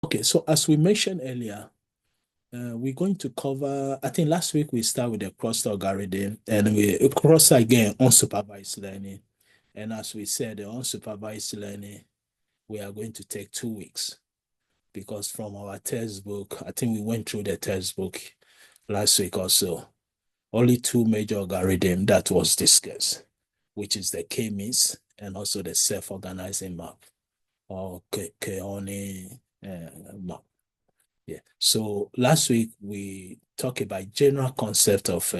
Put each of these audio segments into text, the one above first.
Okay, so as we mentioned earlier, we're going to cover, I think last week we started with the cluster algorithm and we cross again unsupervised learning. And as we said, the unsupervised learning, we are going to take 2 weeks because from our textbook, I think we went through the textbook last week or so. Only two major algorithms that was discussed, which is the K-means and also the self-organizing map or Keone map. Yeah. So last week we talked about general concept of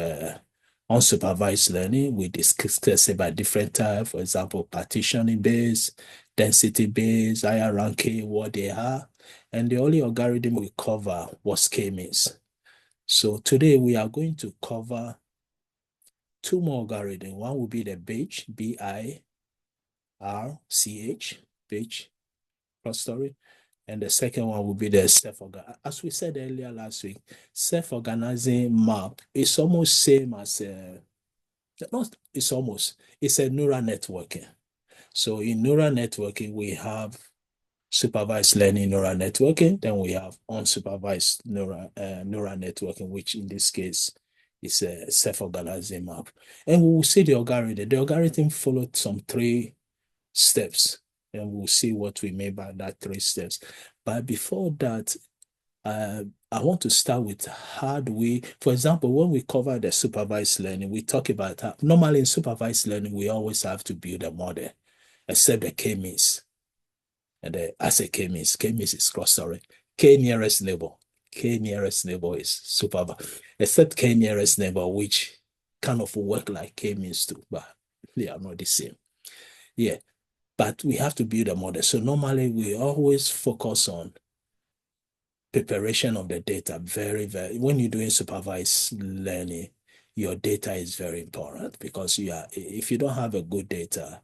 unsupervised learning. We discussed about different types, for example, partitioning based, density based, hierarchy, what they are. And the only algorithm we cover was K-means. So today we are going to cover two more algorithms. One will be the BIRCH, B-I-R-C-H, BIRCH clustering. And the second one will be the self-organizing. As we said earlier last week, self-organizing map is almost same as not it's almost it's a neural networking. So in neural networking, we have supervised learning neural networking, then we have unsupervised neural networking, which in this case is a self-organizing map. And we will see the algorithm. The algorithm followed some three steps, and we'll see what we mean by that three steps. But before that, I want to start with how do we, for example, when we cover the supervised learning, we talk about how, normally in supervised learning, we always have to build a model, except the K-means. And as a K-means, K-means is clustering. K nearest neighbor. K nearest neighbor is supervised, except K nearest neighbor, which kind of work like K-means too, but they are not the same. Yeah, but we have to build a model. So normally we always focus on preparation of the data. When you're doing supervised learning, your data is very important because if you don't have a good data,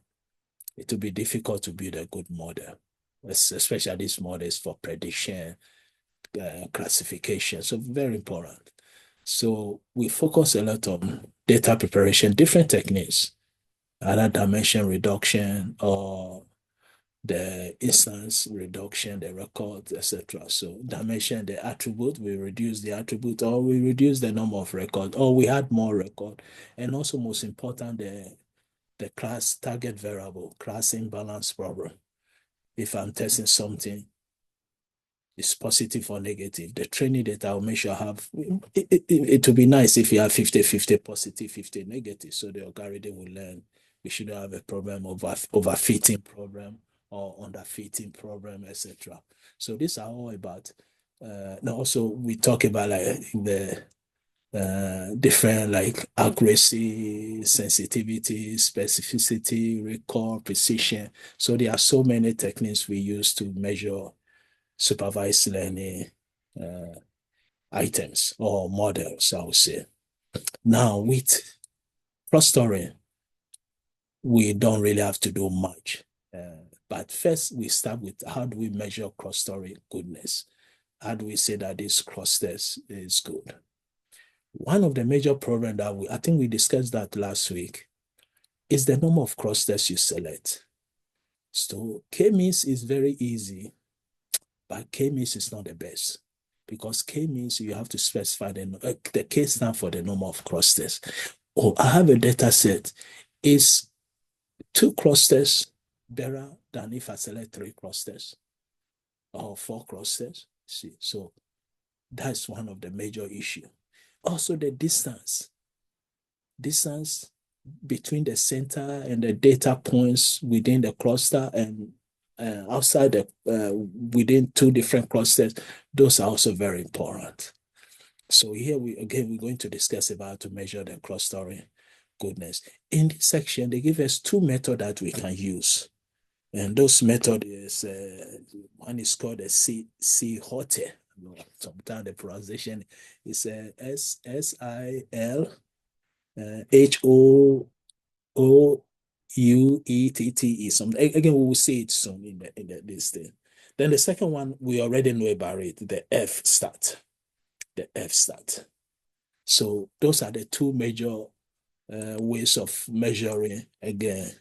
it will be difficult to build a good model, especially these models for prediction, classification. So very important. So we focus a lot on data preparation, different techniques, either dimension reduction or the instance reduction, the record, etc. So dimension the attribute, we reduce the attribute, or we reduce the number of record, or we add more record. And also most important, the class target variable, class imbalance problem. If I'm testing something, it's positive or negative. The training data will make sure I have, it will be nice if you have 50-50 positive, 50 negative. So the algorithm will learn we shouldn't have a problem of overfitting problem or underfitting problem, etc. So these are all about, now also we talk about like the different like accuracy, sensitivity, specificity, recall, precision. So there are so many techniques we use to measure supervised learning uh, items or models, I would say. Now, with clustering, we don't really have to do much. But first, we start with how do we measure clustering goodness? How do we say that this clusters is good? One of the major problems that I think we discussed that last week, is the number of clusters you select. So K-means is very easy, but K-means is not the best because K-means you have to specify the K stand for the number of clusters. Oh, I have a data set. Is 2 clusters better than if I select 3 clusters or 4 clusters? See, so that's one of the major issue. Also, the distance between the center and the data points within the cluster and outside within 2 different clusters, those are also very important. So here we're going to discuss about to measure the clustering goodness. In this section, they give us 2 methods that we can use. And those method is one is called a SILHOTE. Sometimes the pronunciation is SILHOUETTE. Something again, we will see it soon in this thing. Then the second one we already know about it, the F stat. The F stat. So those are the 2 major ways of measuring again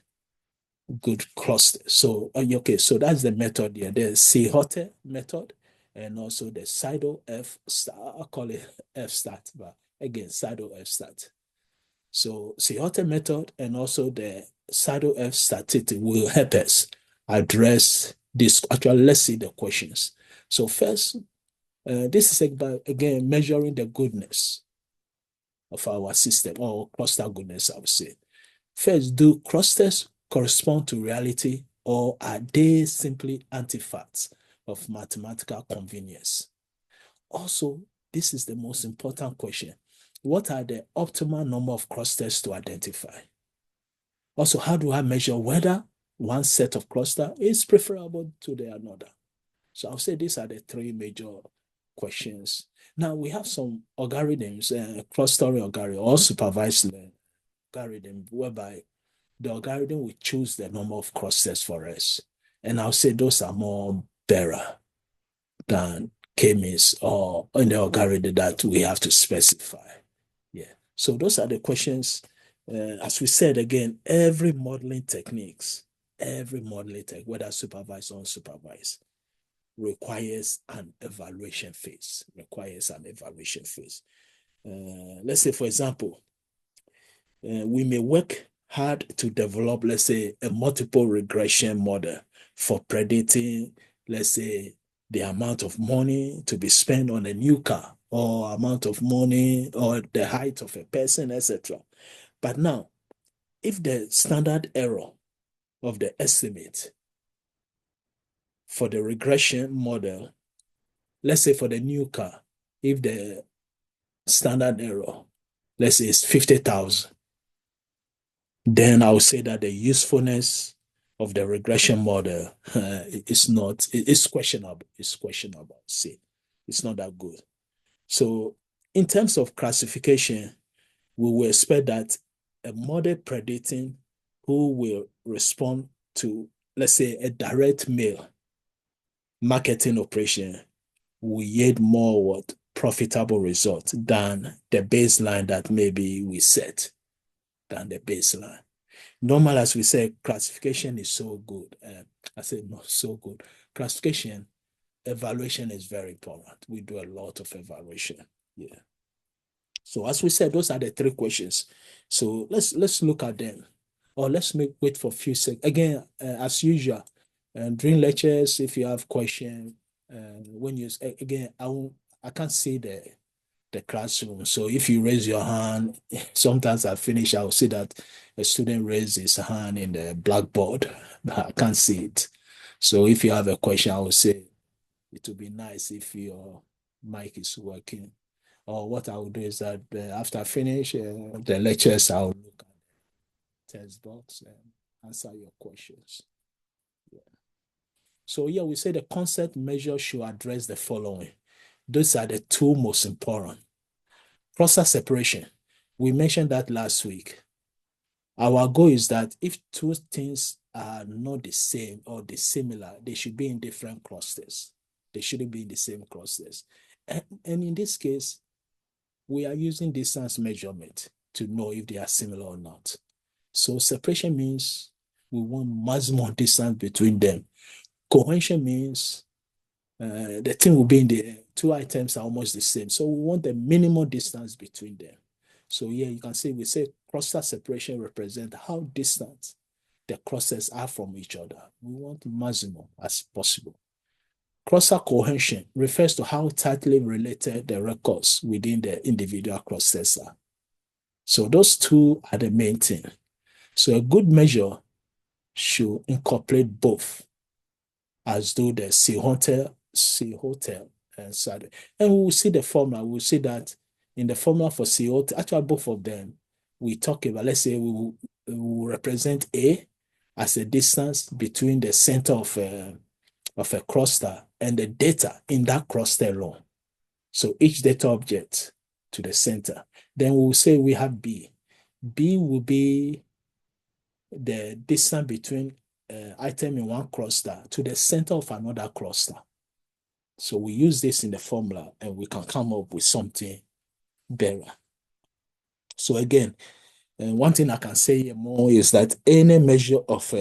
good cluster. So okay, so that's the method here. The SILHOTE method and also the Pseudo-F stat. I call it F stat, but again, Pseudo-F stat. So Sehote method and also the Pseudo-F statistic will help us address this. Actually, let's see the questions. So first, this is about, again, measuring the goodness of our system, or cluster goodness, I would say. First, do clusters correspond to reality, or are they simply artifacts of mathematical convenience? Also, this is the most important question. What are the optimal number of clusters to identify? Also, how do I measure whether one set of cluster is preferable to the another? So I'll say these are the three major questions. Now we have some algorithms, clustering algorithm or supervised learning algorithm, whereby the algorithm will choose the number of clusters for us. And I'll say those are more better than k-means or in the algorithm that we have to specify. Yeah. So those are the questions. As we said again, every modeling techniques, whether supervised or unsupervised, requires an evaluation phase. Let's say, for example, we may work hard to develop, let's say, a multiple regression model for predicting, let's say, the amount of money to be spent on a new car, or amount of money, or the height of a person, etc. But now, if the standard error of the estimate for the regression model, let's say for the new car, if the standard error, let's say, is 50,000, then I would say that the usefulness of the regression model is not, it's questionable. It's questionable. See, it's not that good. So in terms of classification, we will expect that a model predicting who will respond to, let's say, a direct mail marketing operation will yield more what profitable results than the baseline that maybe we set, than the baseline. Normal, as we say, classification is so good. I said not so good. Classification, evaluation is very important. We do a lot of evaluation. Yeah. So as we said, those are the three questions. So let's look at them, or let's wait for a few seconds. Again, as usual, during lectures, if you have questions, when you again, I can't see the classroom. So if you raise your hand, sometimes I finish, I'll see that a student raised his hand in the blackboard, but I can't see it. So if you have a question, I will say it would be nice if your mic is working. Or what I will do is that after I finish the lectures, I'll look at the text box and answer your questions. Yeah. So yeah, we say the concept measure should address the following. Those are the two most important. Cluster separation. We mentioned that last week. Our goal is that if two things are not the same or dissimilar, they should be in different clusters. They shouldn't be in the same clusters. And in this case, we are using distance measurement to know if they are similar or not. So separation means we want maximum distance between them. Cohesion means the thing will be in the two items are almost the same. So we want the minimum distance between them. So here you can see we say cluster separation represents how distant the clusters are from each other. We want maximum as possible. Cluster cohesion refers to how tightly related the records within the individual clusters are. So those two are the main thing. So a good measure should incorporate both, as though the C hotel, and Saturday. And we will see the formula. We'll see that in the formula for C hotel, actually both of them, we talk about, let's say we will represent A as a distance between the center of a cluster and the data in that cluster alone. So each data object to the center. Then we will say we have B. B will be the distance between item in one cluster to the center of another cluster. So we use this in the formula and we can come up with something better. So again, one thing I can say more is that any measure of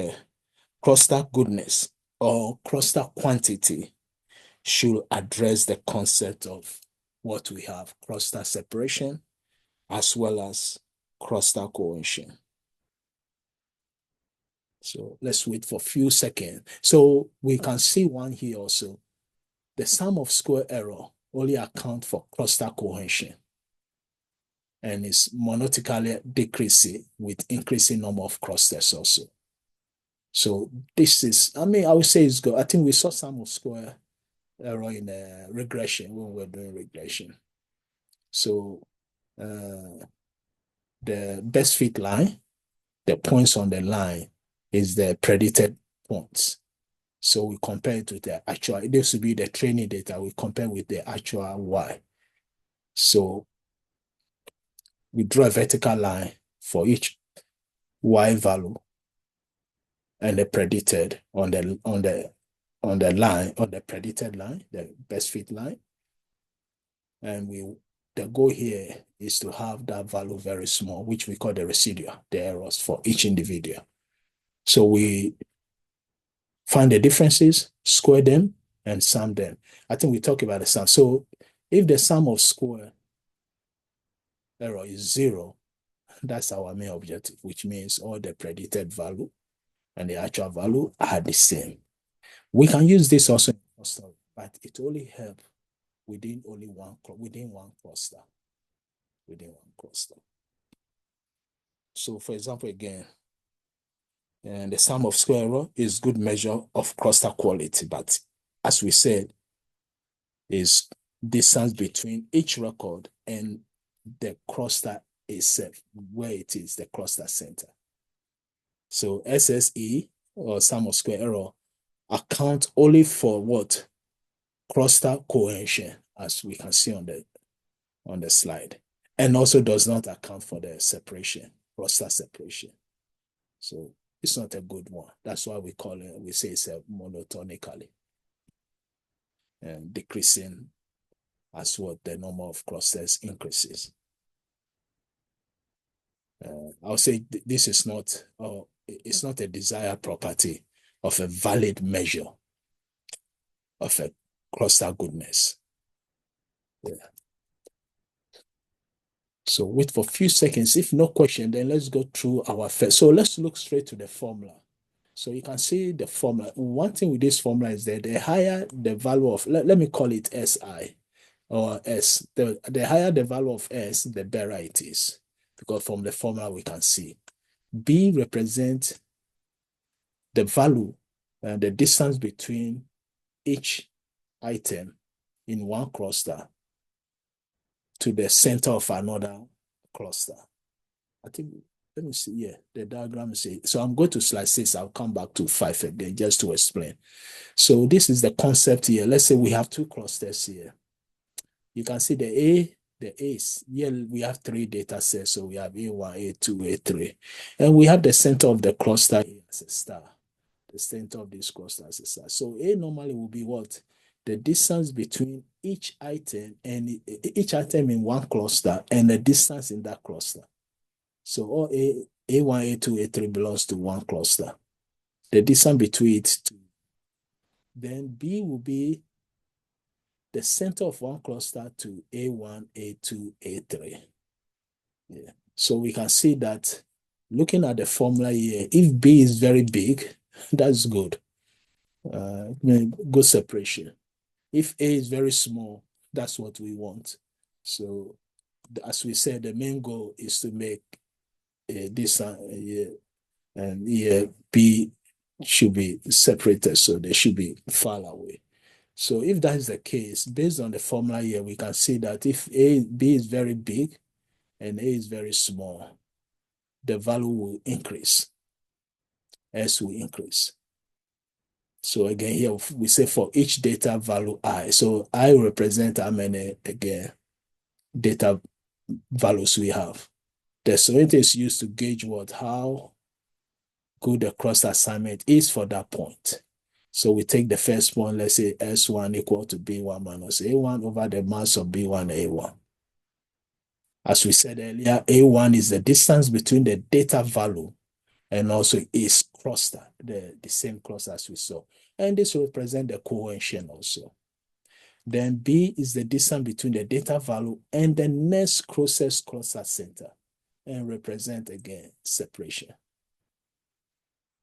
cluster goodness or cluster quantity should address the concept of what we have, cluster separation, as well as cluster cohesion. So let's wait for a few seconds. So we can see one here also. The sum of square error only account for cluster cohesion and is monotonically decreasing with increasing number of clusters also. So this is, I would say it's good. I think we saw sum of square error in regression when we were doing regression. So the best fit line, the points on the line is the predicted points. So we compare it with the actual, this will be the training data, we compare with the actual Y. So we draw a vertical line for each Y value and the predicted on the line, on the predicted line, the best fit line. And the goal here is to have that value very small, which we call the residual, the errors for each individual. So we find the differences, square them, and sum them. I think we talk about the sum. So if the sum of square error is 0, that's our main objective, which means all the predicted value and the actual value are the same. We can use this also in cluster, but it only helps within one cluster. So for example, again, and the sum of square error is good measure of cluster quality, but as we said, is distance between each record and the cluster itself, where it is, the cluster center. So SSE, or sum of square error, account only for what? Cluster cohesion, as we can see on the slide, and also does not account for the separation, cluster separation. So it's not a good one. That's why we say it's a monotonically and decreasing as what the number of clusters increases. I'll say this is not, it's not a desired property of a valid measure of a cluster goodness. Yeah. So wait for a few seconds. If no question, then let's go through our first. So let's look straight to the formula. So you can see the formula. One thing with this formula is that the higher the value of, let me call it SI or S, the higher the value of S, the better it is. Because from the formula we can see. B represents the value and the distance between each item in one cluster to the center of another cluster. I think, let me see, yeah, the diagram is, so I'm going to slide 6, I'll come back to 5 again just to explain. So this is the concept here. Let's say we have 2 clusters here. You can see the A's. Here we have 3 data sets, so we have A1, A2, A3. And we have the center of the cluster as a star. The center of this cluster as a star. So A normally will be what? The distance between each item and each item in one cluster and the distance in that cluster. So all A1, A2, A3 belongs to one cluster. The distance between it, then B will be the center of one cluster to A1, A2, A3. Yeah. So we can see that looking at the formula here, if B is very big, that's good. Good separation. If A is very small, that's what we want. So as we said, the main goal is to make this and here B should be separated, so they should be far away. So if that is the case, based on the formula here, we can see that if B is very big and A is very small, the value will increase. S will increase. So again, here we say for each data value I. So I represent how many, again, data values we have. The survey is used to gauge how good the cross assignment is for that point. So we take the first point, let's say S1 equal to B1 minus A1 over the mass of B1 A1. As we said earlier, A1 is the distance between the data value and also its cluster, the same cluster as we saw. And this will represent the cohesion also. Then B is the distance between the data value and the next closest cluster center, and represent again separation.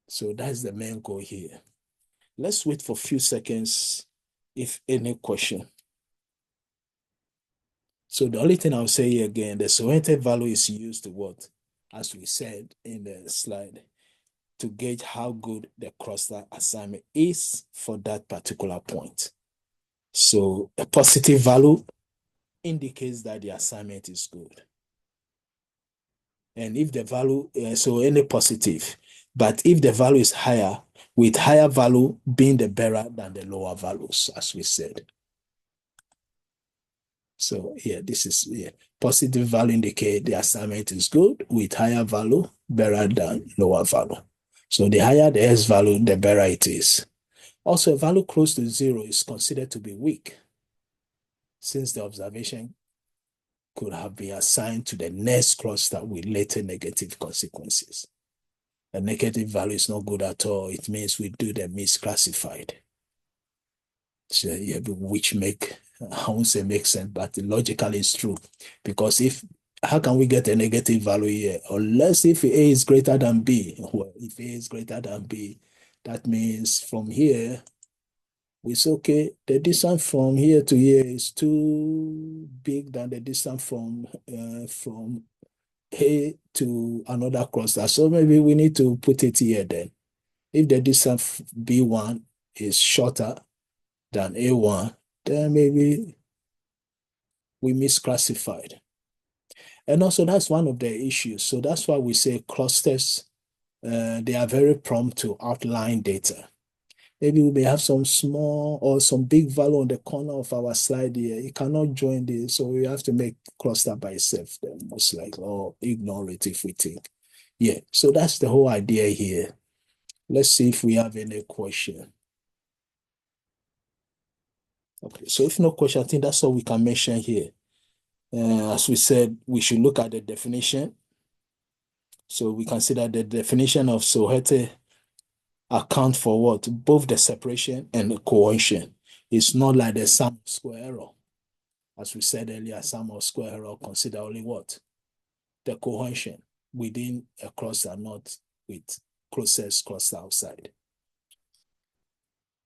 So that's the main goal here. Let's wait for a few seconds if any question. So the only thing I'll say here again, the selected value is used to what? As we said in the slide, to gauge how good the cluster assignment is for that particular point. So a positive value indicates that the assignment is good. And if the value, so any positive, but if the value is higher, with higher value being the better than the lower values, as we said. So yeah, this is positive value indicate the assignment is good, with higher value better than lower value. So the higher the S value, the better it is. Also, a value close to 0 is considered to be weak, since the observation could have been assigned to the next cluster with later negative consequences. A negative value is not good at all. It means we do the misclassified. So, yeah, which I won't say make sense, but logically it's true. Because how can we get a negative value here? Unless if A is greater than B. Well, if A is greater than B, that means from here, it's okay. The distance from here to here is too big than the distance from A to another cluster. So maybe we need to put it here then. If the distance B1 is shorter than A1, then maybe we misclassified. And also that's one of the issues. So that's why we say clusters, they are very prompt to outline data. Maybe we may have some small or some big value on the corner of our slide here. It cannot join this, so we have to make cluster by itself then, most likely, or ignore it if we think. Yeah, so that's the whole idea here. Let's see if we have any question. Okay, so if no question, I think that's all we can mention here. As we said, we should look at the definition. So we consider the definition of Sohete account for what? Both the separation and the cohesion. It's not like the sum of square error. As we said earlier, sum of square error consider only what? The cohesion within a cluster, not with closest cluster outside.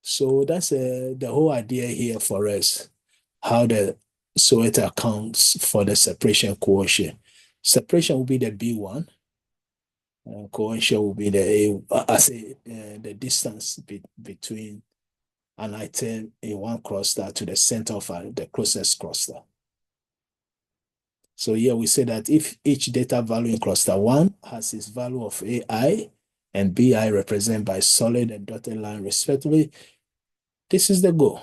So that's the whole idea here for us, how the Sohete accounts for the separation cohesion. Separation will be the B1, cohesion will be the distance between an item in one cluster to the center of the closest cluster. So here we say that if each data value in cluster 1 has its value of AI and BI represented by solid and dotted line respectively, this is the goal.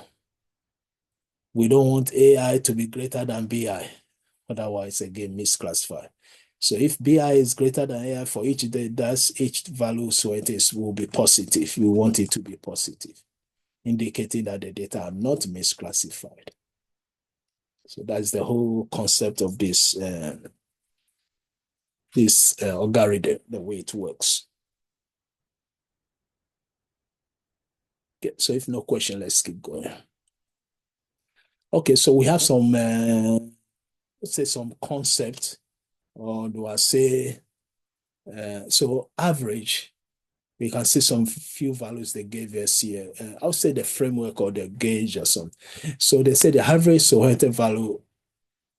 We don't want AI to be greater than BI. Otherwise, again, misclassify. So if BI is greater than AI for each data, each value, so it is will be positive. We want it to be positive, indicating that the data are not misclassified. So that's the whole concept of this algorithm, the way it works. Okay, so if no question, let's keep going. Okay, so we have some, let's say some concept, or do I say, so average, we can see some few values they gave us here. I'll say the framework or the gauge or something. So they say the average Sohete value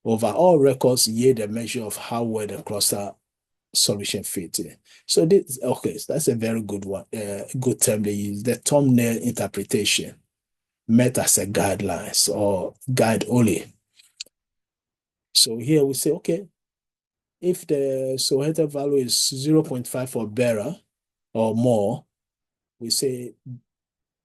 over all records yield a measure of how well the cluster solution fit in. So this, okay, so that's a very good one, good term they use, the thumbnail interpretation, met as a guidelines or guide only. So here we say, okay, if the Sohete value is 0.5 or better or more, we say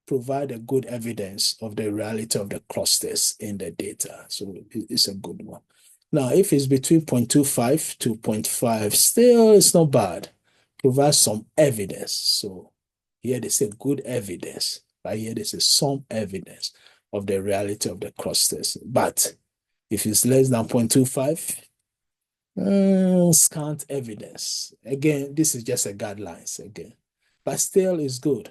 provide a good evidence of the reality of the clusters in the data. So it's a good one. Now, if it's between 0.25 to 0.5, still it's not bad. Provide some evidence. So here they say good evidence. Right here they say some evidence of the reality of the clusters. But if it's less than 0.25, scant evidence. Again, this is just a guidelines again. But still it's good.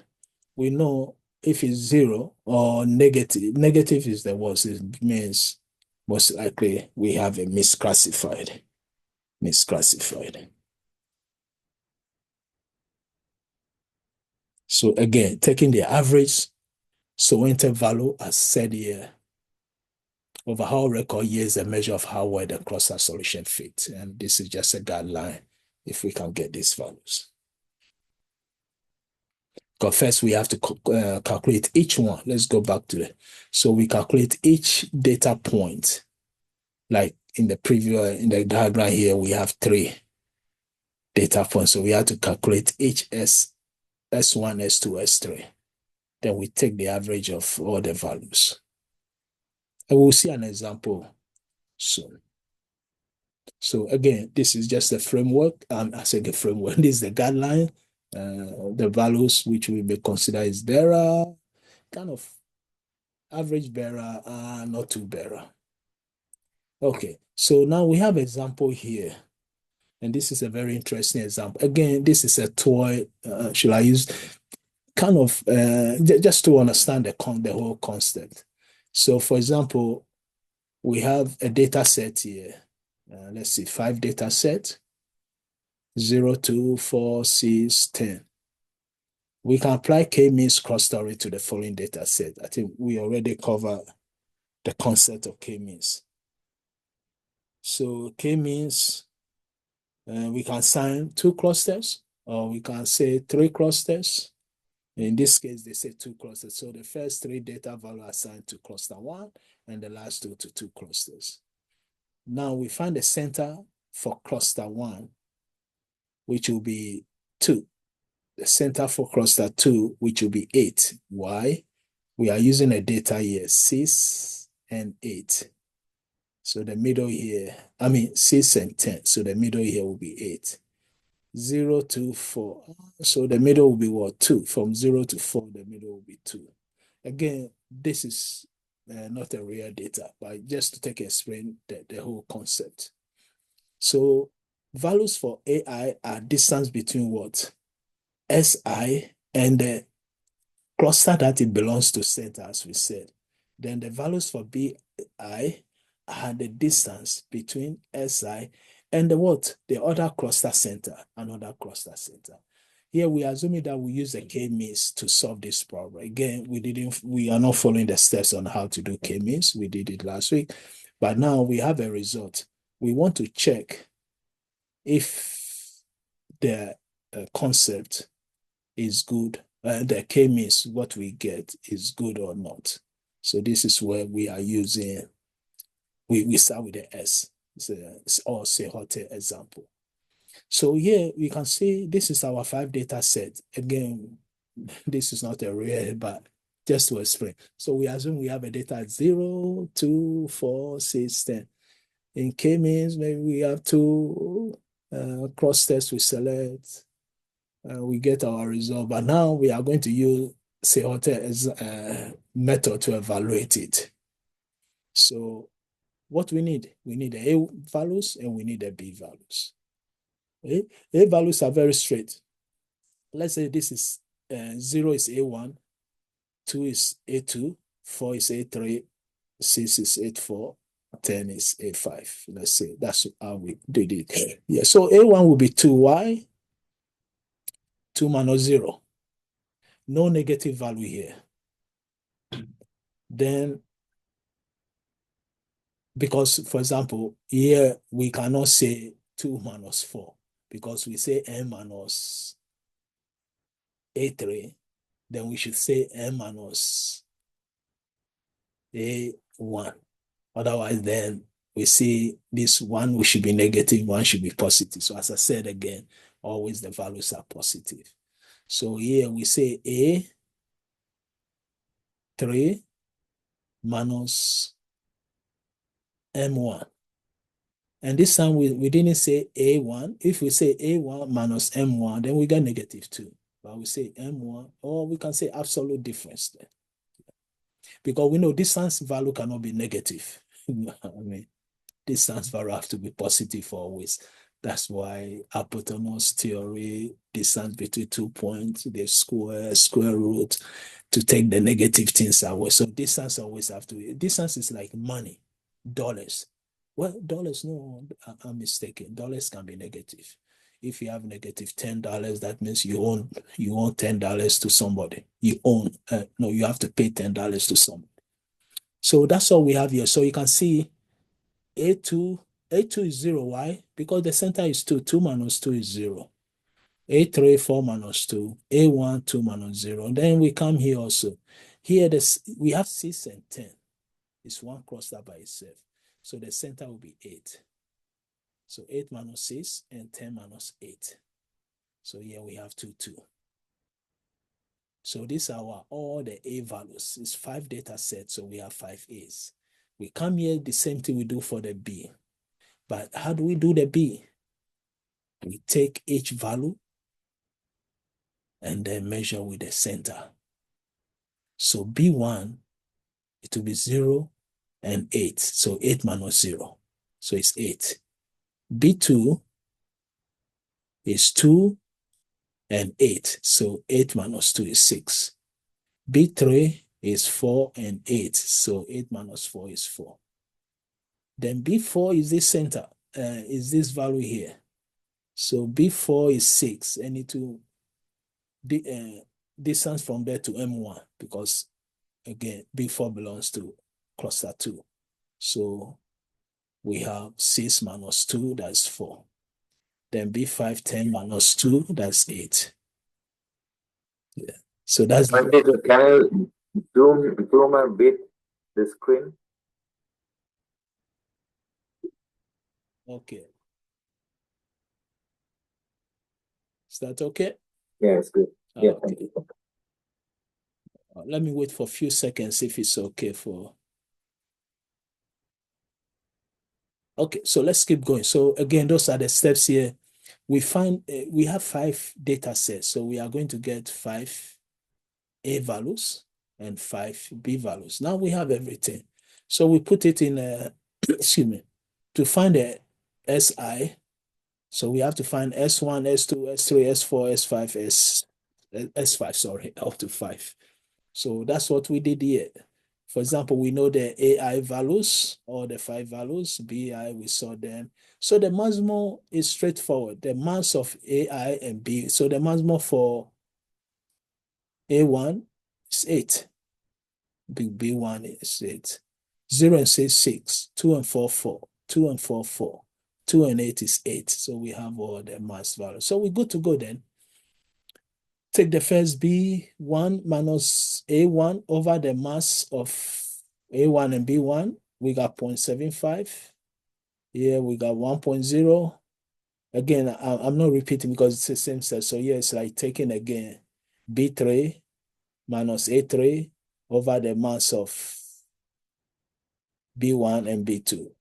We know if it's 0 or negative is the worst. It means most likely we have a misclassified. So again, taking the average so interval as said here, overall record here is a measure of how well the cluster solution fits. And this is just a guideline if we can get these values. Because first we have to calculate each one. Let's go back to it. So we calculate each data point. Like in the diagram here, we have 3 data points. So we have to calculate each S1, S2, S3. Then we take the average of all the values. And we'll see an example soon. So again, this is just a framework. I said a framework. This is the guideline. The values which we may consider is bearer, kind of average bearer, not too bearer. Okay, so now we have example here. And this is a very interesting example. Again, this is a toy. Should I use kind of just to understand the whole concept? So for example, we have a data set here. Let's see, 5 data set, 0, 2, 4, 6, 10. We can apply k-means cross-story to the following data set. I think we already covered the concept of k-means. So k-means, we can assign 2 clusters, or we can say 3 clusters. In this case, they say 2 clusters. So the first 3 data values are assigned to cluster 1, and the last 2 to 2 clusters. Now we find the center for cluster 1, which will be 2. The center for cluster 2, which will be 8. Why? We are using a data here, 6 and 8. So the middle here, 6 and 10. So the middle here will be 8. 0 to 4. So the middle will be what? 2. From 0 to 4, the middle will be 2. Again, this is not a real data, but just to explain the whole concept. So values for AI are distance between what? SI and the cluster that it belongs to center, as we said. Then the values for BI are the distance between SI and the what? The other cluster center, another cluster center. Here we are assuming that we use the k-means to solve this problem. Again, we are not following the steps on how to do k-means. We did it last week, but now we have a result. We want to check if the concept is good, the k-means, what we get is good or not. So this is where we are using, we start with the S. It's all Sehote example. So here we can see this is our 5 data set. Again, this is not a real, but just to explain. So we assume we have a data at 0, 2, 4, 6, 10. In k-means, maybe we have 2 cross tests we select. We get our result, but now we are going to use Sehote as a method to evaluate it. So what we need the A values and we need the B values. A values are very straight. Let's say this is 0 is A1, 2 is A2, 4 is A3, 6 is A4, 10 is A5. Let's say that's how we did it. Yeah, so A1 will be 2y, 2 minus 0. No negative value here. Then, because, for example, here we cannot say 2 minus 4 because we say n minus A3, then we should say n minus A1. Otherwise, then we see this one, we should be negative, one should be positive. So as I said again, always the values are positive. So here we say A3 minus M1. And this time we didn't say A1. If we say A1 minus M1, then we get -2. But we say M1, or we can say absolute difference there. Because we know distance value cannot be negative. I mean, distance value have to be positive always. That's why hypotenuse theory, distance between 2 points, the square root to take the negative things away. So distance always have to, distance is like money, dollars. Well, dollars, no, I'm mistaken. Dollars can be negative. If you have negative $10, that means you own $10 to somebody. No, you have to pay $10 to somebody. So that's all we have here. So you can see A2, A2 is 0. Why? Because the center is 2. 2 minus 2 is 0. A3, 4 minus 2. A1, 2 minus 0. And then we come here also. Here we have 6 and 10. It's one cluster by itself. So the center will be 8. So 8 minus 6 and 10 minus 8. So here we have 2, 2. So these are all the A values. It's 5 data sets, so we have 5 A's. We come here, the same thing we do for the B. But how do we do the B? We take each value and then measure with the center. So B1, it will be 0 and 8. So 8 minus 0. So it's 8. B2 is 2 and 8. So 8 minus 2 is 6. B3 is 4 and 8. So 8 minus 4 is 4. Then B4 is this center, is this value here. So B4 is 6, and it will distance from there to M1, because again, B4 belongs to cluster 2. So we have 6 minus 2, that's 4. Then B5, 10 minus 2, that's 8. Yeah. So that's Can you zoom a bit the screen? okay. Is that okay? Yeah, it's good. Yeah, okay. thank you. Let me wait for a few seconds if it's okay for. Okay, so let's keep going. So again, those are the steps here. We have 5 data sets. So we are going to get 5 A values and 5 B values. Now we have everything. So we put it in excuse me, to find the SI. So we have to find S1, S2, S3, S4, S5, S5, sorry, up to 5. So that's what we did here. For example, we know the AI values, or the 5 values, BI, we saw them. So the maximum is straightforward. The mass of AI and B. So the maximum for A1 is 8. B1 is 8. 0 and 6, 6. 2 and 4, 4. 2 and 4, 4. 2 and 8 is 8. So we have all the mass values. So we're good to go then. Take the first B1 minus A1 over the mass of A1 and B1. We got 0.75. Here we got 1.0. Again, I'm not repeating because it's the same set. So here it's like taking again B3 minus A3 over the mass of B1 and B2.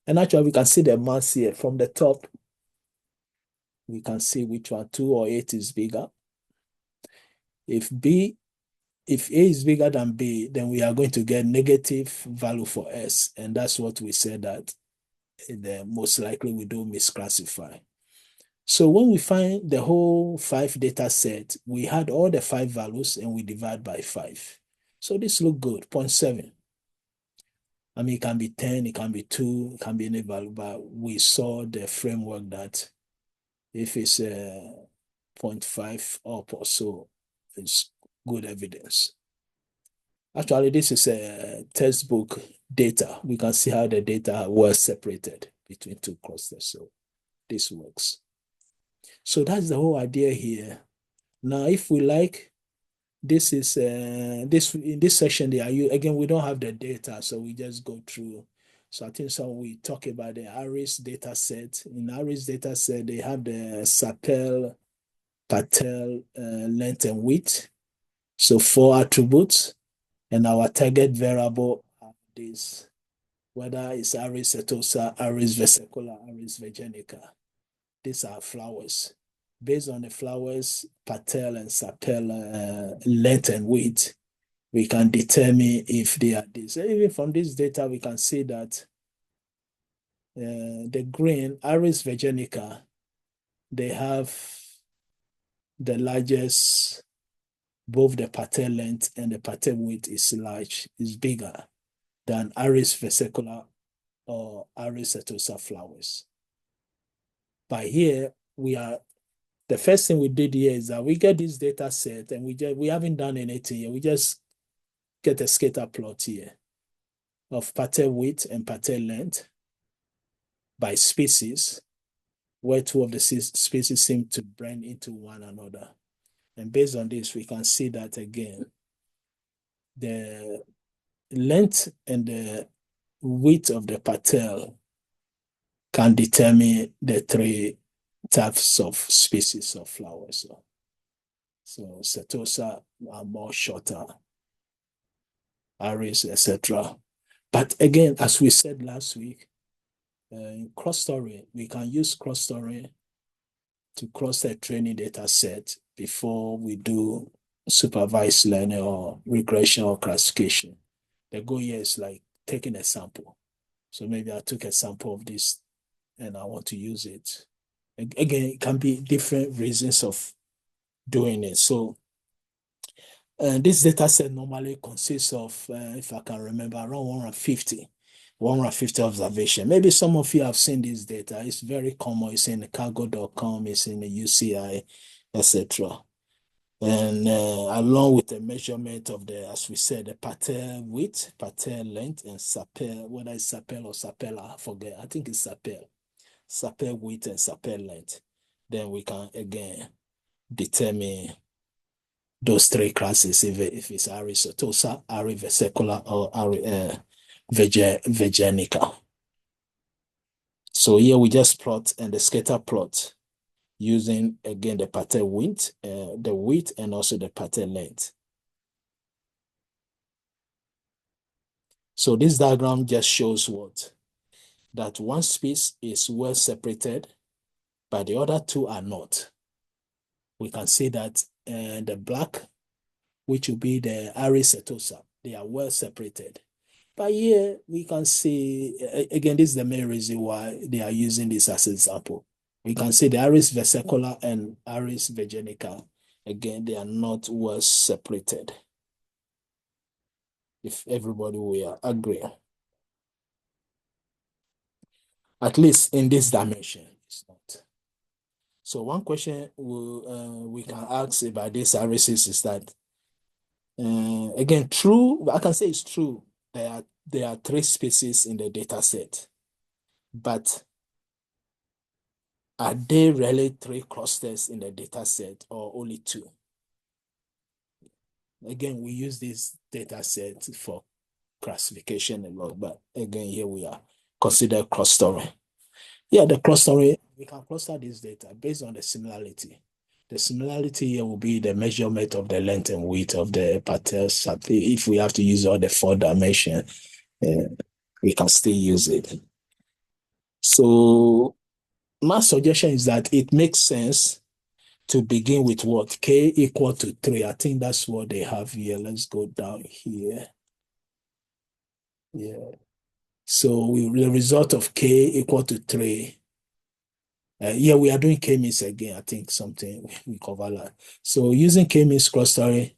And actually, we can see the mass here from the top. We can see which one, 2 or 8 is bigger. If A is bigger than B, then we are going to get negative value for S. And that's what we said that most likely we do misclassify. So when we find the whole 5 data set, we had all the 5 values and we divide by 5. So this look good, 0.7. I mean, it can be 10, it can be 2, it can be any value, but we saw the framework that if it's 0.5 up or so, it's good evidence. Actually, this is a textbook data. We can see how the data was separated between 2 clusters. So this works. So that's the whole idea here. Now, if we like, this is this in this section there. Again, we don't have the data, so we just go through. So I think we talk about the ARIS data set. In ARIS data set, they have the Sapel, Patel, length and width. So 4 attributes, and our target variable are this, whether it's Aris setosa, Aris versicolor, Aris virginica. These are flowers. Based on the flowers, Patel and Sapel length and width, we can determine if they are this. Even from this data, we can see that the green, Aries virginica, they have the largest, both the pater length and the pater width is large, is bigger than Aries versicolor or Aries setosa flowers. But here the first thing we did here is that we get this data set and we haven't done anything here. We just get a scatter plot here of pater width and pater length by species, where two of the species seem to blend into one another. And based on this, we can see that again, the length and the width of the petal can determine the three types of species of flowers. So setosa are more shorter, Aries, etc. But again, as we said last week, in cross-story, we can use cross-story to cross-site training data set before we do supervised learning or regression or classification. The goal here is like taking a sample. So maybe I took a sample of this and I want to use it. Again, it can be different reasons of doing it. So this data set normally consists of, if I can remember, around 150 observation. Maybe some of you have seen this data. It's very common. It's in the cargo.com, it's in the UCI, etc. And along with the measurement of the, as we said, the pater width, pater length, and sapel, whether it's sapel or sapella, I forget. I think it's sapel. Sapel width and sapel length. Then we can again determine those three classes if it's Aries setosa, Aries versicolor, or Aries virginica. So here we just plot and the scatter plot using again the pater width, and also the pater length. So this diagram just shows what? That one species is well separated, but the other two are not. We can see that the black, which will be the Aries setosa, they are well separated. But here we can see, again, this is the main reason why they are using this as an example. We can see the Aries versicolor and Aries virginica, again, they are not well separated. If everybody will agree. At least in this dimension, it's not. So one question we can ask about this Aries is that, again, true, I can say it's true. There are three species in the data set, but are there really three clusters in the data set or only two? Again, we use this data set for classification a lot, but again, here we are consider clustering. Yeah, the clustering, we can cluster this data based on the similarity. The similarity here will be the measurement of the length and width of the patels. If we have to use all the 4 dimensions, we can still use it. So my suggestion is that it makes sense to begin with what? K equal to 3. I think that's what they have here. Let's go down here. Yeah. So the result of K equal to 3. Yeah, we are doing K-means again. I think something we cover that. So using K-means clustering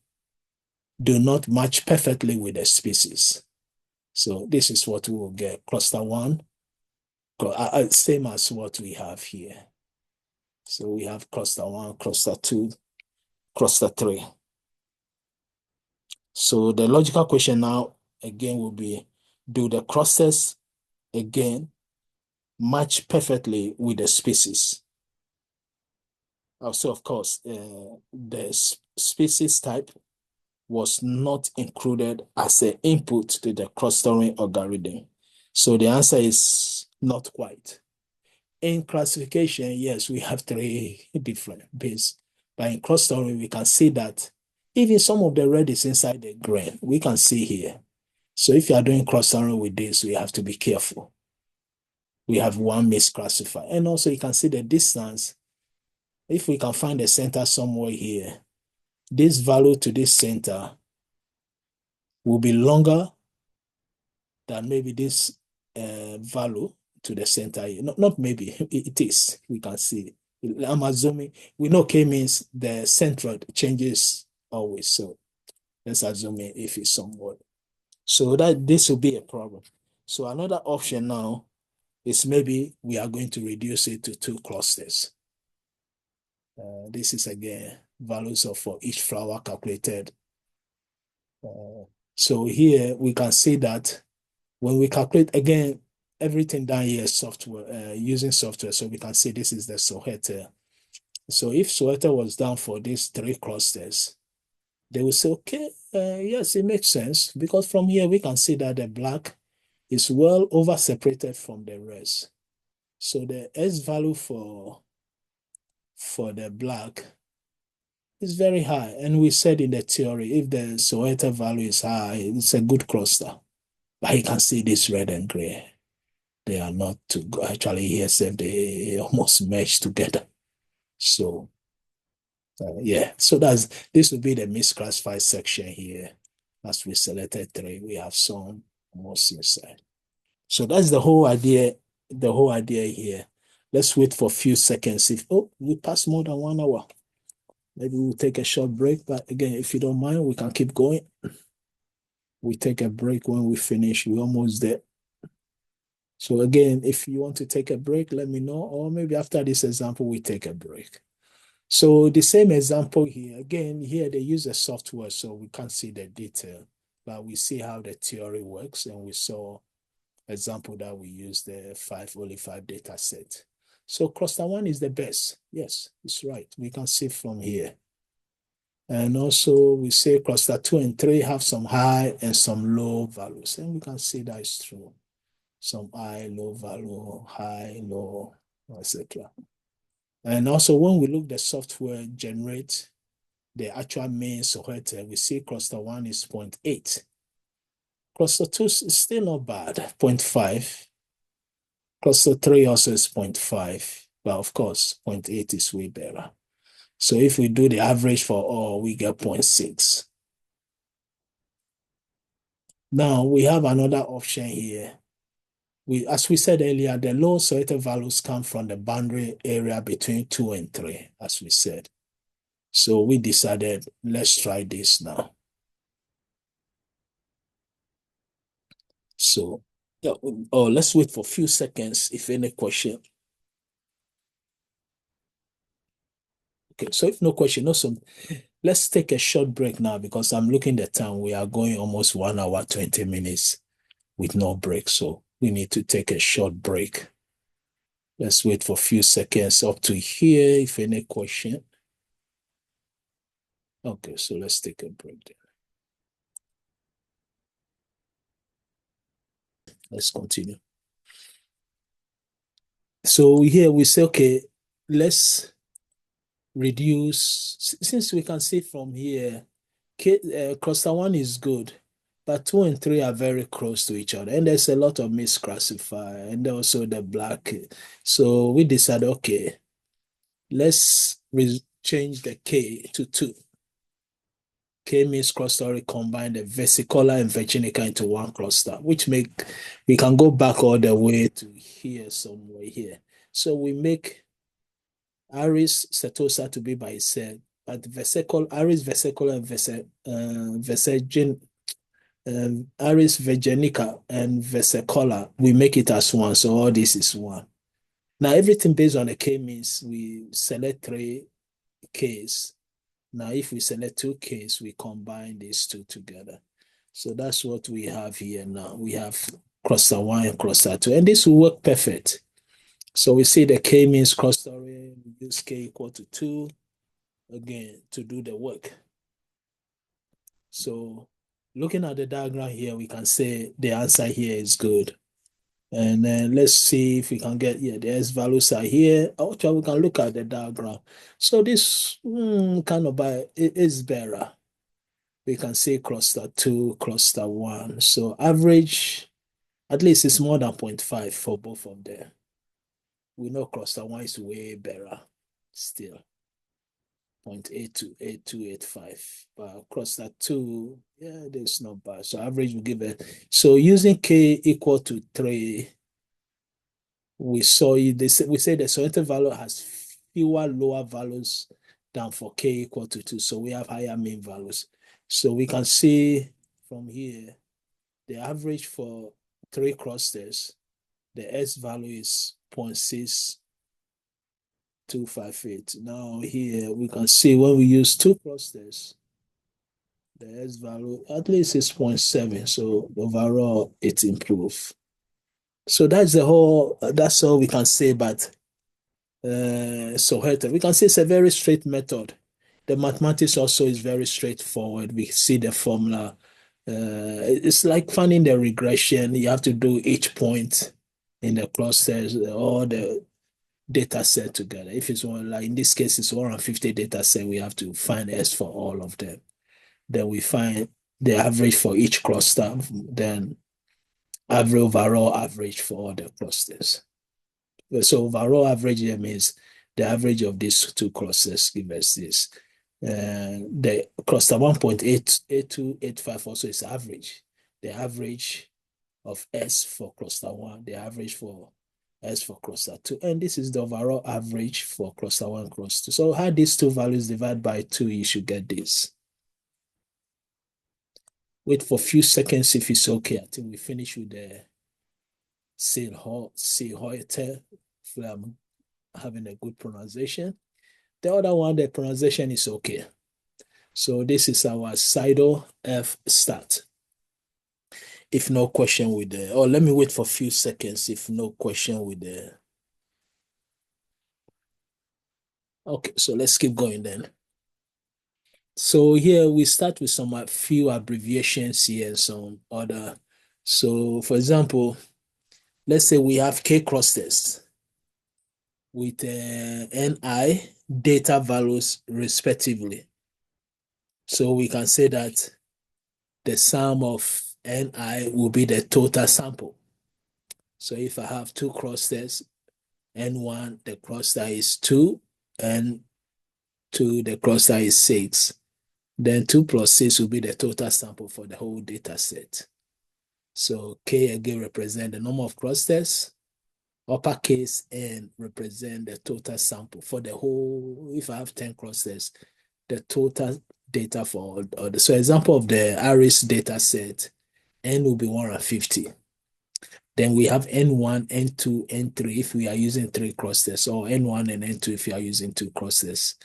do not match perfectly with the species. So this is what we will get. Cluster 1, same as what we have here. So we have cluster 1, cluster 2, cluster 3. So the logical question now, again, will be, do the clusters, again, match perfectly with the species? Also, of course, the species type was not included as an input to the clustering algorithm. So the answer is not quite. In classification, yes, we have 3 different bits. But in clustering, we can see that even some of the red is inside the green. We can see here. So if you are doing clustering with this, we have to be careful. We have one misclassified. And also you can see the distance. If we can find the center somewhere here, this value to this center will be longer than maybe this value to the center here. Not maybe, it is. We can see. I'm assuming, we know K means the centroid changes always. So let's assume if it's somewhat. So that this will be a problem. So another option now is maybe we are going to reduce it to 2 clusters. This is again values of for each flower calculated. So here we can see that when we calculate again, everything down here is software, using software. So we can see this is the Soheta. So if Soheta was done for these 3 clusters, they will say, okay, yes, it makes sense, because from here we can see that the black is well over separated from the rest. So the S value for the black is very high. And we said in the theory, if the Soheta value is high, it's a good cluster. But you can see this red and gray. They are not too good. Actually, here they almost mesh together. So yeah, so this will be the misclassified section here. As we selected 3, we have some almost inside. So that's the whole idea. The whole idea here. Let's wait for a few seconds. If we pass more than 1 hour, maybe we'll take a short break. But again, if you don't mind, we can keep going. We take a break when we finish. We're almost there. So again, if you want to take a break, let me know. Or maybe after this example, we take a break. So the same example here. Again, here they use a software, so we can't see the detail, but we see how the theory works, and we saw example that we use the only 5 data set. So cluster 1 is the best. Yes, it's right. We can see from here. And also we say cluster 2 and 3 have some high and some low values, and we can see that is true. Some high, low value, high, low, etc. And also when we look the software generate the actual main Soheta, we see cluster 1 is 0.8. Cluster 2 is still not bad, 0.5. Cluster 3 also is 0.5. But of course, 0.8 is way better. So if we do the average for all, we get 0.6. Now we have another option here. As we said earlier, the low Soheta values come from the boundary area between 2 and 3, as we said. So we decided, let's try this now. So, let's wait for a few seconds if any question. Okay, so if no question, awesome. Let's take a short break now because I'm looking at the time. We are going almost 1 hour, 20 minutes with no break. So we need to take a short break. Let's wait for a few seconds up to here if any question. Okay, so let's take a break then. Let's continue. So here we say, okay, let's reduce, since we can see from here, cluster 1 is good, but 2 and 3 are very close to each other, and there's a lot of misclassify, and also the black. So we decided, okay, let's change the K to 2. K means cluster combine the vesicola and virginica into one cluster, which we can go back all the way to here somewhere here. So we make Aries setosa to be by itself, but Aries vesicola and Aries virginica and vesicola, we make it as one. So all this is one. Now everything based on the K means we select 3 Ks. Now if we select 2 Ks, we combine these 2 together. So that's what we have here now. We have cluster 1 and cluster 2, and this will work perfect. So we see the K means clustering, we use K equal to 2, again, to do the work. So looking at the diagram here, we can say the answer here is good. And then let's see if we can get, the S values are here. Actually, we can look at the diagram. So this kind of is better. We can say cluster 2, cluster 1. So average, at least it's more than 0.5 for both of them. We know cluster 1 is way better still. 0.828285. But cluster 2, that's not bad. So average will give it. So using K equal to 3, we saw it. We say the selected value has fewer lower values than for k equal to 2. So we have higher mean values. So we can see from here the average for 3 clusters, the S value is 0.6258. Now here we can see when we use 2 clusters, the S value at least is 0.7. So overall it improved. So that's all we can say about Pseudo-F. We can say it's a very straight method. The mathematics also is very straightforward. We see the formula. It's like finding the regression. You have to do each point in the clusters or the data set together. If it's one, like in this case, it's 150 data set, we have to find S for all of them. Then we find the average for each cluster, then overall average for all the clusters. So overall average here means the average of these 2 clusters give us this. The cluster 1.8285 also is average. The average of S for cluster 1, the average for S for cluster 2, and this is the overall average for cluster 1 and cluster 2. So add these 2 values, divide by 2, you should get this. Wait for a few seconds if it's okay. I think we finish with the Pseudo-F. I'm having a good pronunciation. The other one, the pronunciation is okay. So this is our Pseudo-F start. If no question with the, oh, let me wait for a few seconds. If no question with the, okay, so let's keep going then. So here we start with some few abbreviations here and some other. So for example, let's say we have K clusters with NI data values respectively. So we can say that the sum of Ni will be the total sample. So if I have 2 clusters, N1, the cluster is 2, and 2, the cluster is 6. Then 2 plus 6 will be the total sample for the whole data set. So K again represent the number of clusters. Uppercase N represent the total sample for the whole, if I have 10 clusters, the total data for all the, so example of the ARIS data set, N will be 150. Then we have N1, N2, N3 if we are using 3 clusters, or N1 and N2 if you are using 2 clusters.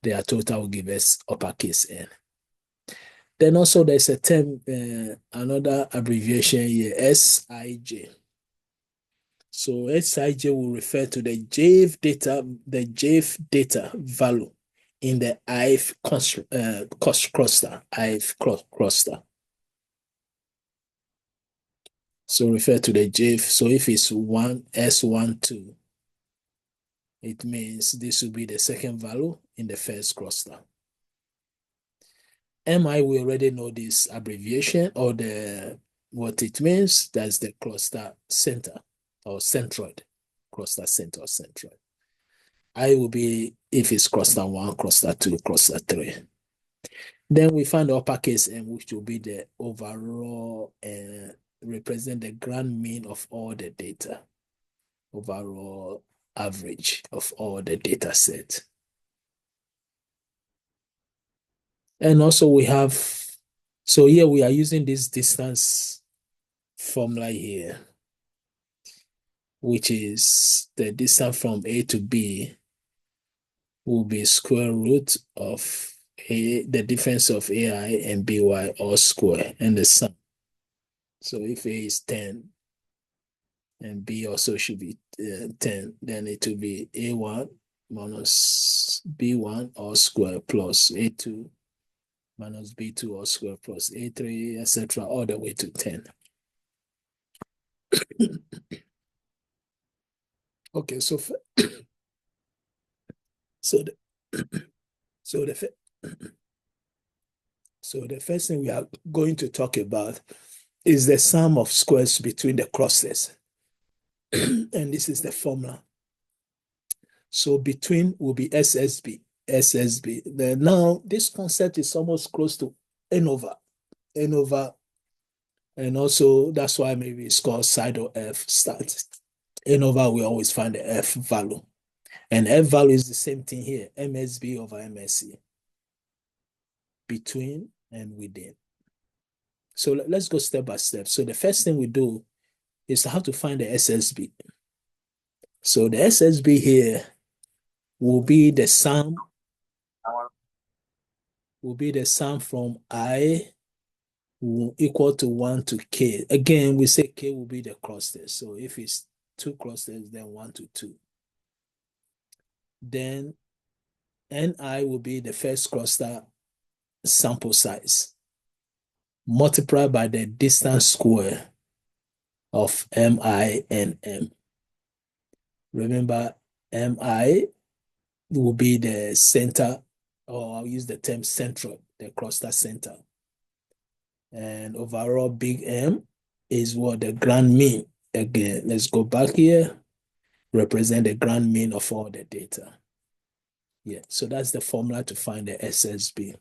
Their total will give us uppercase N. Then also there's a term, another abbreviation here, Sij. So Sij will refer to the JF data value in the ith cluster, ith cluster. So refer to the JF. So if it's S12, it means this will be the second value in the first cluster. MI, we already know this abbreviation or what it means. That's the cluster center or centroid. Cluster center or centroid. I will be if it's cluster 1, cluster 2, cluster 3. Then we find the uppercase M, which will be the overall represent the grand mean of all the data, overall average of all the data set. And also we have, so here we are using this distance formula here, which is the distance from A to B will be square root of the difference of AI and BY all square and the sum. So if A is 10 and B also should be 10, then it will be A1 minus B1 all square plus A2 minus B2 all square plus A3, etc., all the way to 10. Okay, so the first thing we are going to talk about is the sum of squares between the clusters. And this is the formula. So between will be SSB. Then now this concept is almost close to N over. And also that's why maybe it's called Pseudo-F start. N over, we always find the F value. And F value is the same thing here, MSB over MSC, between and within. So let's go step by step. So the first thing we do is how to find the SSB. So the SSB here will be the sum from I equal to 1 to K. Again, we say K will be the clusters. So if it's 2 clusters, then 1 to 2. Then Ni will be the first cluster sample size multiplied by the distance square of Mi and M. Remember, Mi will be the center, or I'll use the term central, the cluster center. And overall big M is what? The grand mean. Again, let's go back here, represent the grand mean of all the data. Yeah, so that's the formula to find the SSB.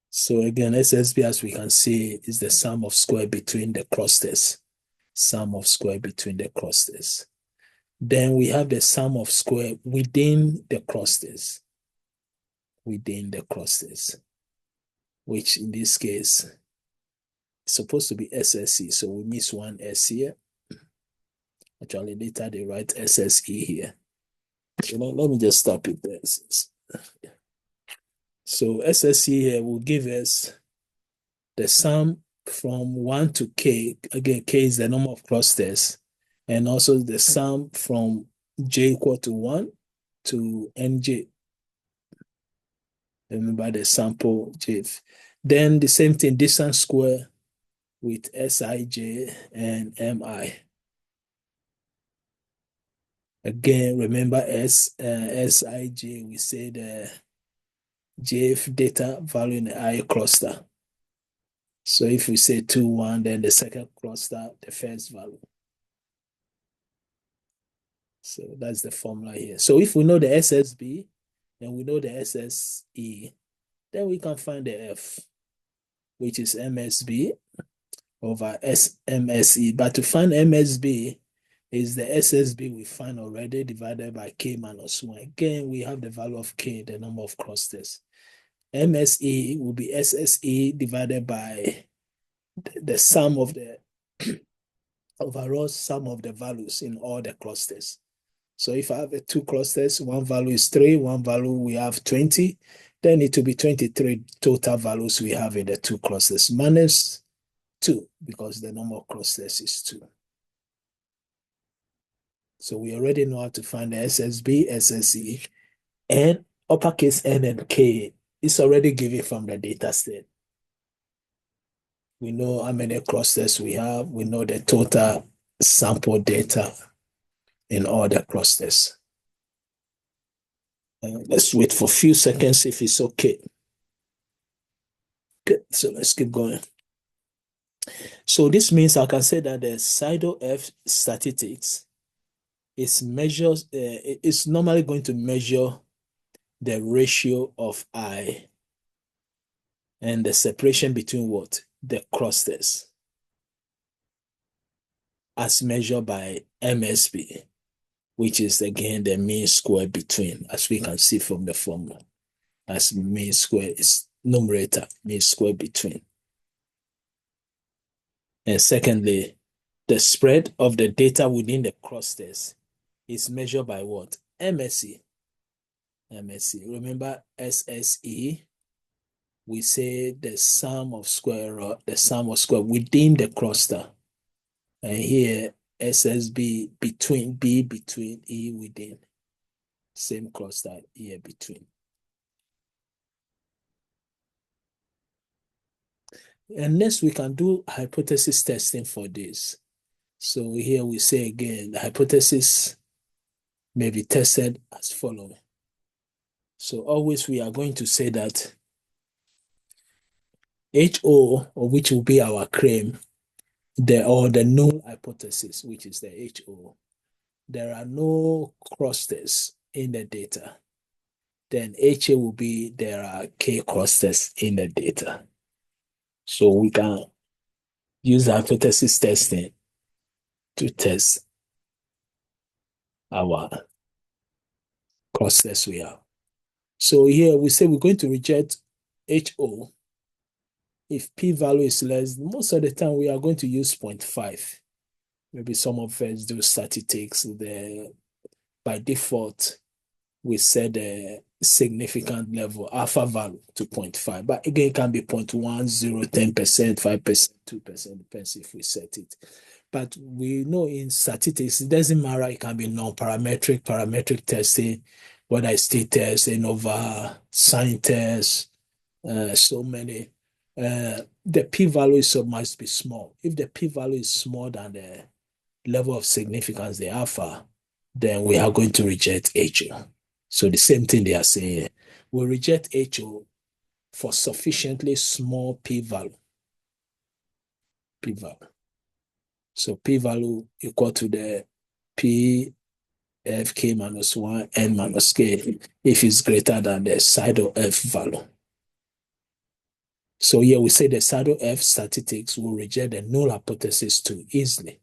So again, SSB, as we can see, is the sum of square between the clusters. Sum of square between the clusters. Then we have the sum of square within the clusters. Within the clusters, which in this case is supposed to be SSE. So we miss one S here. Actually, later they write SSE here. So let me just stop it there. So SSE here will give us the sum from 1 to K. Again, K is the number of clusters. And also the sum from J equal to 1 to NJ. Remember the sample J. Then the same thing, distance square with Sij and Mi. Again, remember Sij, we say the JF data value in the I cluster. So if we say 2, 1, then the second cluster, the first value. So that's the formula here. So if we know the SSB and we know the SSE, then we can find the F, which is MSB over MSE. But to find MSB is the SSB we find already divided by K minus 1. Again, we have the value of K, the number of clusters. MSE will be SSE divided by the sum of the overall sum of the values in all the clusters. So if I have 2 clusters, one value is 3, one value we have 20, then it will be 23 total values we have in the 2 clusters minus 2 because the number of clusters is 2. So we already know how to find the SSB, SSE, and uppercase N and K is already given from the data set. We know how many clusters we have. We know the total sample data in all the clusters. Let's wait for a few seconds if it's okay. Good, so let's keep going. So this means I can say that the Pseudo-F statistics is normally going to measure the ratio of I and the separation between what? The clusters as measured by MSB, which is again the mean square between, as we can see from the formula, as mean square is numerator, mean square between. And secondly, the spread of the data within the clusters is measured by what? MSE. MSE. Remember SSE, we say the sum of square within the cluster. And here SSB between, B between, E within. Same cluster here between. And next we can do hypothesis testing for this. So here we say again, the hypothesis may be tested as following. So always we are going to say that HO, or which will be our claim, or the null hypothesis, which is the HO. There are no clusters in the data. Then HA will be there are K clusters in the data. So we can use hypothesis testing to test our cross-test we have. So here we say we're going to reject HO if p-value is less. Most of the time we are going to use 0.5. Maybe some of us do statistics. By default, we set the significant level alpha value to 0.5. But again, it can be 0.1, 0, 10%, 5%, 2%, depends if we set it. But we know in statistics, it doesn't matter. It can be non-parametric, parametric testing, whether it's t-test, ANOVA, sign test, so many. The p-value must be small. If the p-value is small than the level of significance, the alpha, then we are going to reject HO. So the same thing they are saying here. We reject HO for sufficiently small p-value. P-value. So p-value equal to the p f k minus 1 n minus k if it's greater than the Pseudo-F value. So here we say the Pseudo-F statistics will reject the null hypothesis too easily.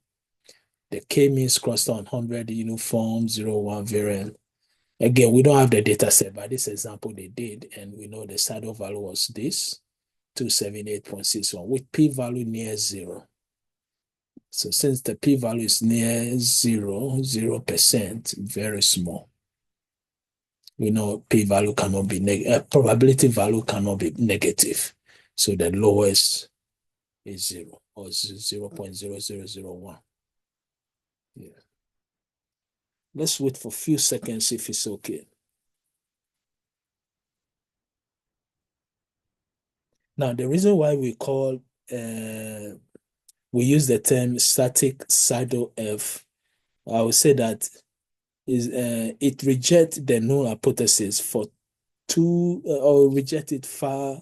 The k-means cluster on 100 uniform, 0, 1 variant. Again, we don't have the data set, but this example they did, and we know the Pseudo value was this, 278.61, with p-value near 0. So since the p-value is near 0%, very small, we know p-value cannot be negative, probability value cannot be negative. So the lowest is 0 or 0.0001. Yeah. Let's wait for a few seconds if it's okay. Now, the reason why we use the term static Pseudo-F, I would say that is it rejects the null hypothesis for or reject it far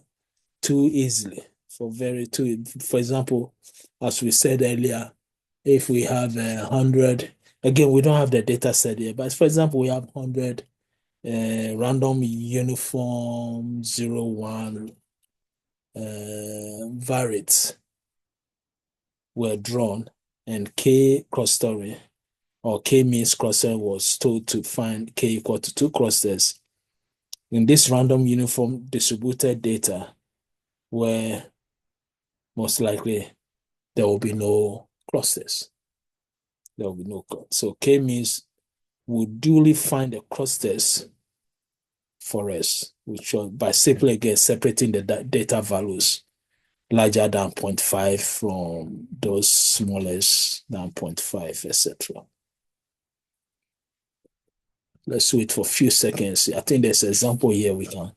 too easily. For example, as we said earlier, if we have 100, again, we don't have the data set here, but for example, we have 100 random uniform 0, 1 variates were drawn, and K clustering or K means clustering was told to find K equal to 2 clusters. In this random uniform distributed data, where most likely there will be no clusters. There will be no clusters. So K means we duly find the clusters for us, which are by simply again separating the data values larger than 0.5 from those smallest than 0.5, etc. Let's wait for a few seconds. I think there's an example here. We can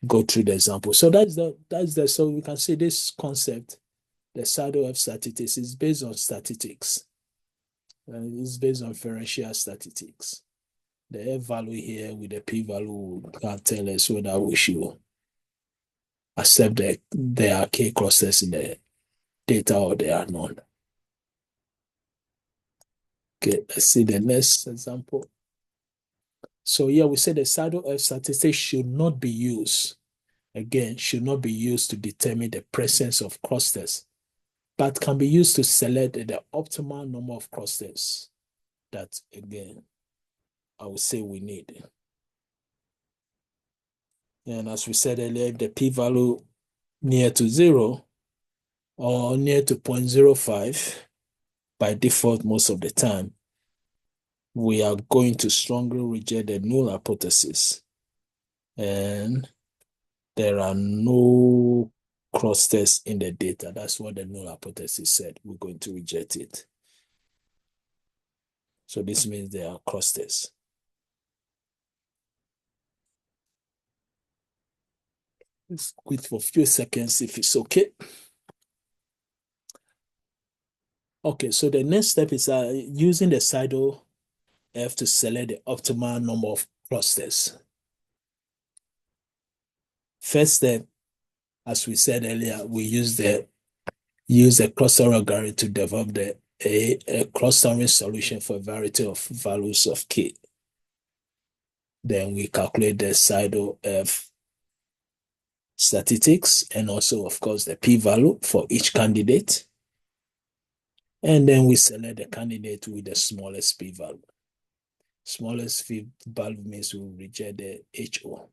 go through the example. So so we can see this concept, the Pseudo-F statistics, is based on statistics. It's based on differential statistics. The F value here with the P value can tell us whether we should accept that there are K clusters in the data or they are not. Okay, let's see the next example. So here we say the Pseudo-F statistics should not be used. Again, should not be used to determine the presence of clusters, but can be used to select the optimal number of clusters that, again, I would say we need. And as we said earlier, if the p-value near to 0 or near to 0.05, by default most of the time, we are going to strongly reject the null hypothesis. And there are no clusters in the data. That's what the null hypothesis said. We're going to reject it. So this means there are clusters. Let's quit for a few seconds if it's okay. Okay, so the next step is using the Pseudo-F to select the optimal number of clusters. First step, as we said earlier, we use the cluster algorithm to develop a clustering solution for a variety of values of K. Then we calculate the Pseudo-F statistics and also, of course, the p-value for each candidate. And then we select the candidate with the smallest p-value. Smallest p-value means we reject the HO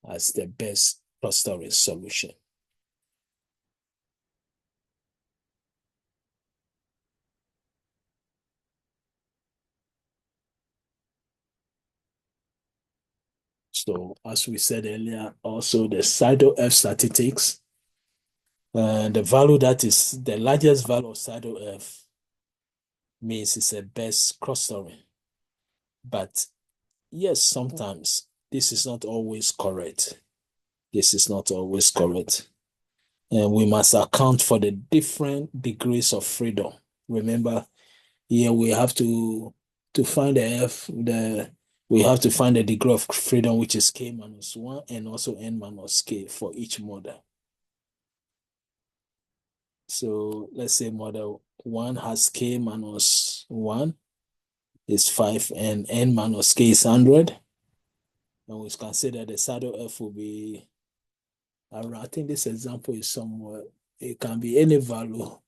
as the best clustering solution. So as we said earlier, also the Pseudo-F statistics, the value that is the largest value of Pseudo-F means it's a best clustering. But yes, sometimes this is not always correct. This is not always correct. And we must account for the different degrees of freedom. Remember, here we have to find the F, we have to find the degree of freedom, which is K minus 1, and also N minus K for each model. So let's say model 1 has K minus 1 is 5, and N minus K is 100. And we consider the saddle F will be around, I think this example is somewhere, it can be any value.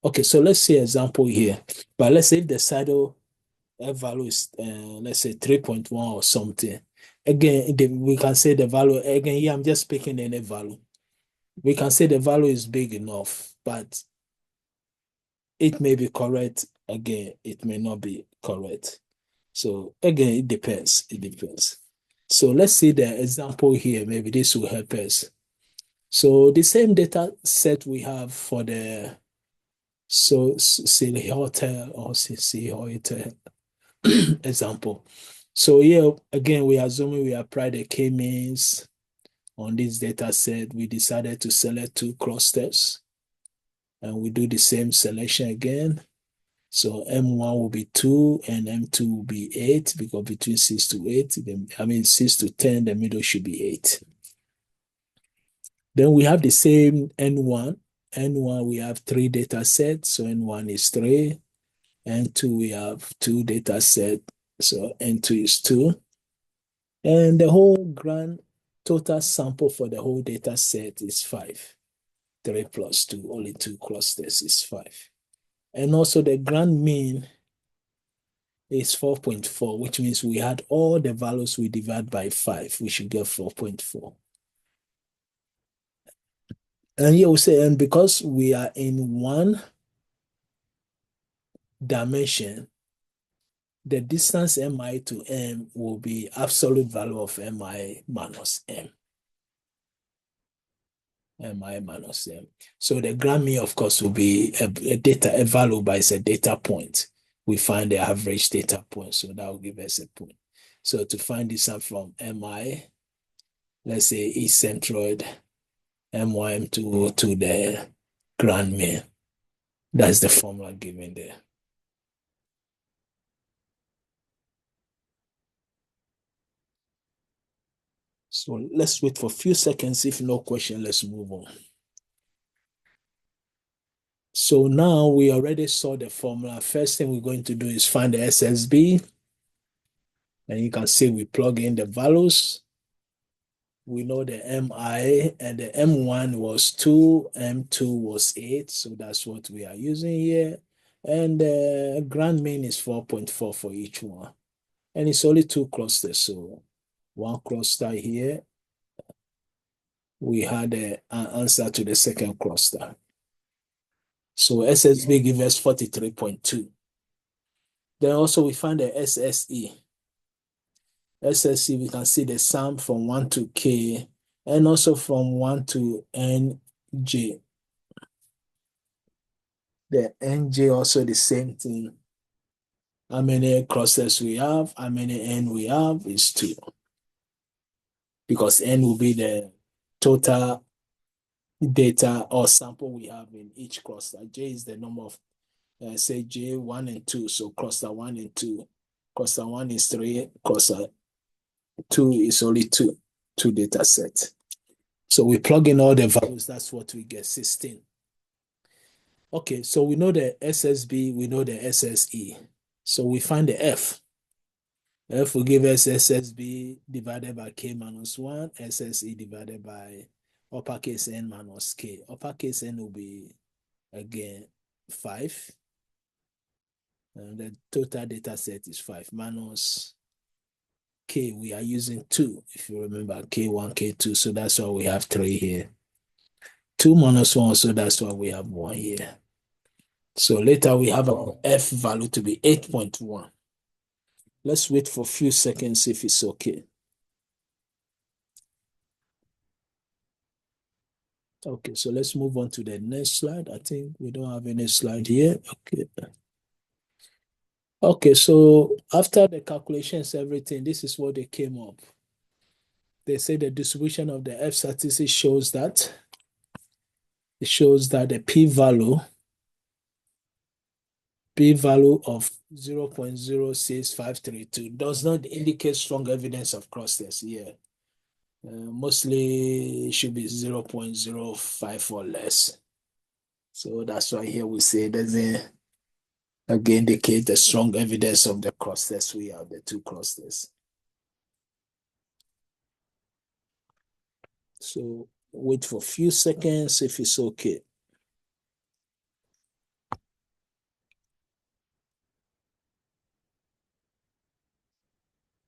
Okay, so let's see example here. But let's say if the saddle F value is, let's say 3.1 or something. Again, we can say the value, again, here I'm just picking any value. We can say the value is big enough, but it may be correct. Again, it may not be correct. So again, it depends. It depends. So let's see the example here. Maybe this will help us. So the same data set we have for the silly hotel or CC hotel example. So here again, we assuming we apply the k-means on this data set. We decided to select 2 clusters, and we do the same selection again. So M1 will be 2 and M2 will be 8, because between 6 to 8, 6 to 10, the middle should be 8. Then we have the same N1. N1, we have 3 data sets, so N1 is 3. N2, we have 2 data sets, so N2 is 2. And the whole grand total sample for the whole data set is 5. 3 plus 2, only 2 clusters is 5. And also the grand mean is 4.4, which means we had all the values we divide by 5. We should get 4.4. And here we say, and because we are in one dimension, the distance mi to m will be absolute value of mi minus m. Mi minus m. So the grand mean, of course, will be a value, but it's a data point. We find the average data point, so that will give us a point. So to find this out from mi, let's say East Centroid, MYM to the grand mean. That's the formula given there. So let's wait for a few seconds. If no question, let's move on. So now we already saw the formula. First thing we're going to do is find the SSB. And you can see we plug in the values. We know the MI, and the M1 was 2, M2 was 8. So that's what we are using here. And the grand mean is 4.4 for each one. And it's only 2 clusters. So 1 cluster here. We had an answer to the second cluster. So SSB gives us 43.2. Then also we find the SSE. SSE, we can see the sum from 1 to K, and also from 1 to NJ. The NJ also the same thing. How many clusters we have, how many N we have is 2. Because N will be the total data or sample we have in each cluster. J is the number of, say J1 and 2, so cluster 1 and 2. Cluster 1 is 3, cluster 2 is only 2 data sets. So we plug in all the values, that's what we get, 16. Okay, so we know the SSB, we know the SSE. So we find the F. F will give us SSB divided by K minus 1, SSE divided by uppercase N minus K. Uppercase N will be again 5. And the total data set is 5 minus K. We are using 2, if you remember, K1, K2. So that's why we have 3 here. 2 minus 1, so that's why we have 1 here. So later we have our F value to be 8.1. Let's wait for a few seconds if it's okay. Okay, so let's move on to the next slide. I think we don't have any slide here. Okay. Okay, so after the calculations, everything, this is what they came up. They say the distribution of the F statistics shows that the p-value of 0.06532 does not indicate strong evidence of cross-test here. Mostly it should be 0.05 or less. So that's why here we say it doesn't again indicate the strong evidence of the cross-test. We have the 2 cross-tests. So wait for a few seconds if it's okay.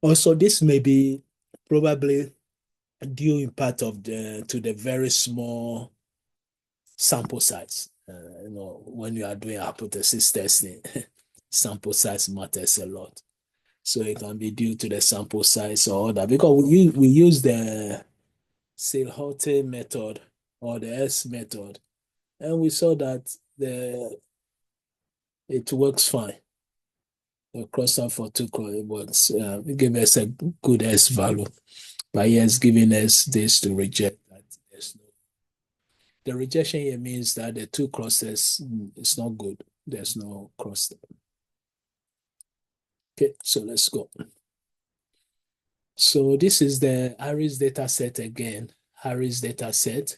Also, this may be probably due in part to the very small sample size. When you are doing hypothesis testing, sample size matters a lot. So it can be due to the sample size or that, because we use the Silhote method or the S method, and we saw that it works fine. The cluster for 2 it works. It gives us a good S value, but he has given us this to reject that. The rejection here means that the 2 clusters is not good. There's no cluster. Okay, so let's go. So this is the Harris data set again. Harris data set.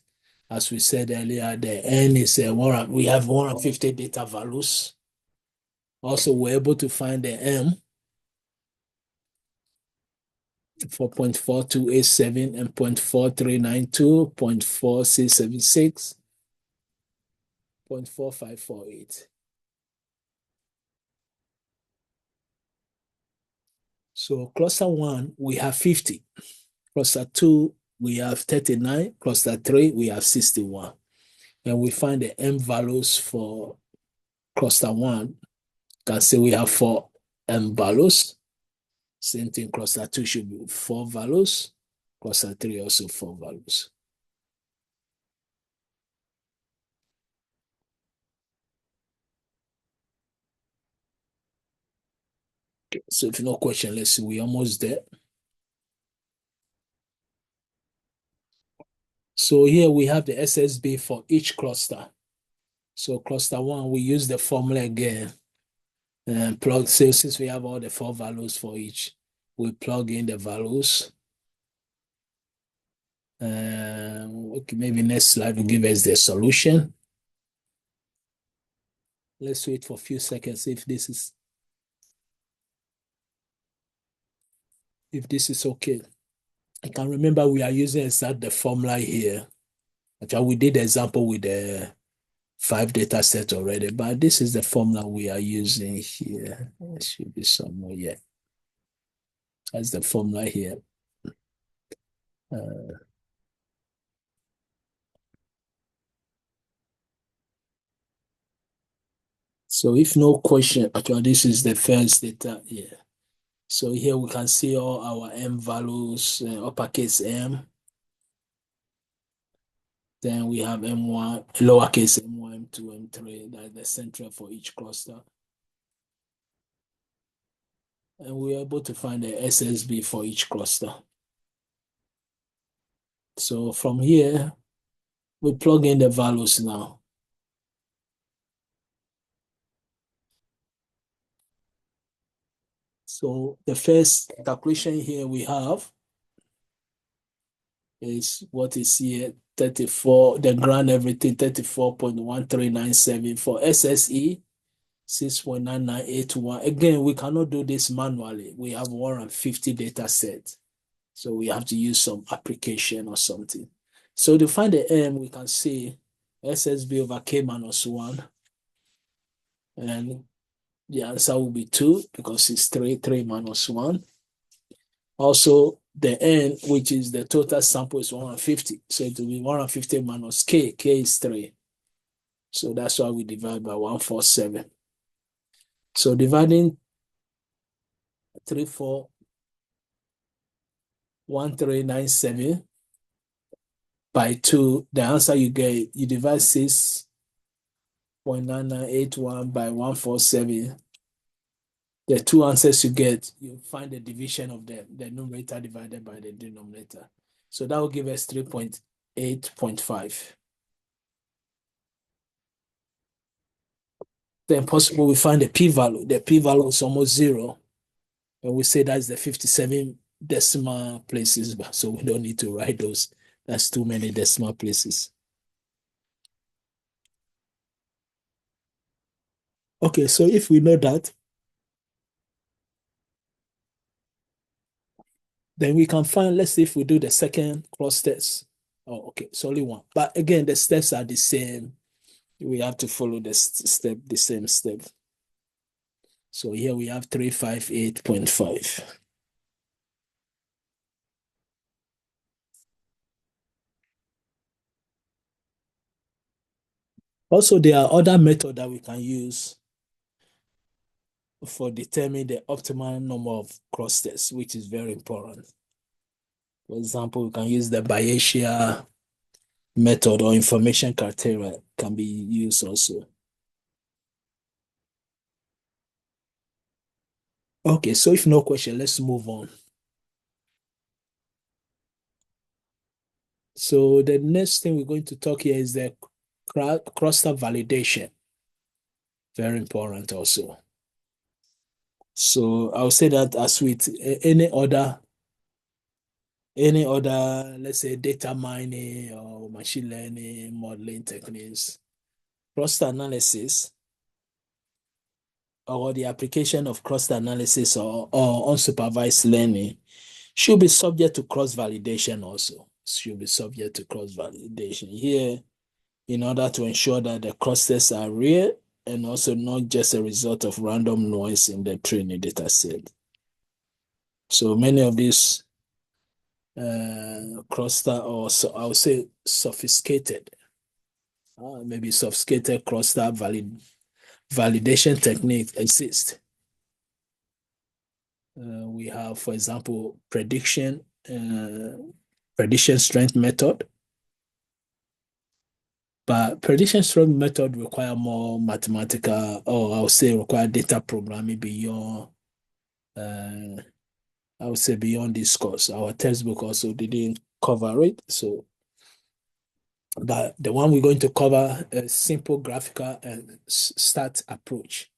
As we said earlier, the N is we have 150 data values. Also, we're able to find the M for 0.4287 and 0.4392, 0.4676, 0.4548. So cluster 1, we have 50. Cluster 2, we have 39. Cluster 3, we have 61. And we find the M values for cluster 1. Can say we have 4 M values. Same thing, cluster 2 should be 4 values. Cluster 3 also 4 values. Okay, so if no question, let's see, we're almost there. So here we have the SSB for each cluster. So cluster 1, we use the formula again and plug, so since we have all the 4 values for each, we plug in the values. Okay, maybe next slide will give us the solution. Let's wait for a few seconds if this is okay. I can remember we are using the formula here. Actually, we did the example with the 5 data set already, but this is the formula we are using here. It should be somewhere, yeah. That's the formula here. So if no question, actually, this is the first data here. So here we can see all our M values, uppercase M. Then we have M1, lowercase M1, M2, M3, that's the central for each cluster. And we're able to find the SSB for each cluster. So from here, we plug in the values now. So the first calculation here we have is what is here, 34, the grand everything, 34.1397 for SSE, 6.9981. Again, we cannot do this manually. We have 150 data set. So we have to use some application or something. So to find the M, we can see SSB over K minus 1. And the answer will be 2 because it's 3 minus 1. Also, the N, which is the total sample, is 150. So it will be 150 minus K. K is 3. So that's why we divide by 147. So dividing 341397 by 2, the answer you get, you divide 6.9981 by 147. The two answers you get, you find the division of the numerator divided by the denominator. So that will give us 3.8.5. Then possible we find the p-value. The p-value is almost 0. And we say that's the 57 decimal places, so we don't need to write those. That's too many decimal places. Okay, so if we know that, then we can find, let's see if we do the second cross test. Oh, okay, it's only one. But again, the steps are the same. We have to follow the same step. So here we have 358.5. Also, there are other methods that we can use for determining the optimal number of cross tests, which is very important. For example, we can use the Bayesian method or information criteria can be used also. Okay, so if no question, let's move on. So the next thing we're going to talk here is the cluster validation. Very important also. So I'll say that as with any other, let's say data mining or machine learning, modeling techniques, cluster analysis or the application of cluster analysis or unsupervised learning should be subject to cross-validation also. Should be subject to cross-validation. Here, in order to ensure that the clusters are real and also not just a result of random noise in the training data set. So many of these cluster, or so I would say sophisticated, maybe sophisticated cluster validation techniques exist. We have, for example, prediction strength method. But prediction strength method require more mathematical, or I would say require data programming beyond, I would say beyond this course. Our textbook also didn't cover it. So, but the one we're going to cover a simple graphical and stat approach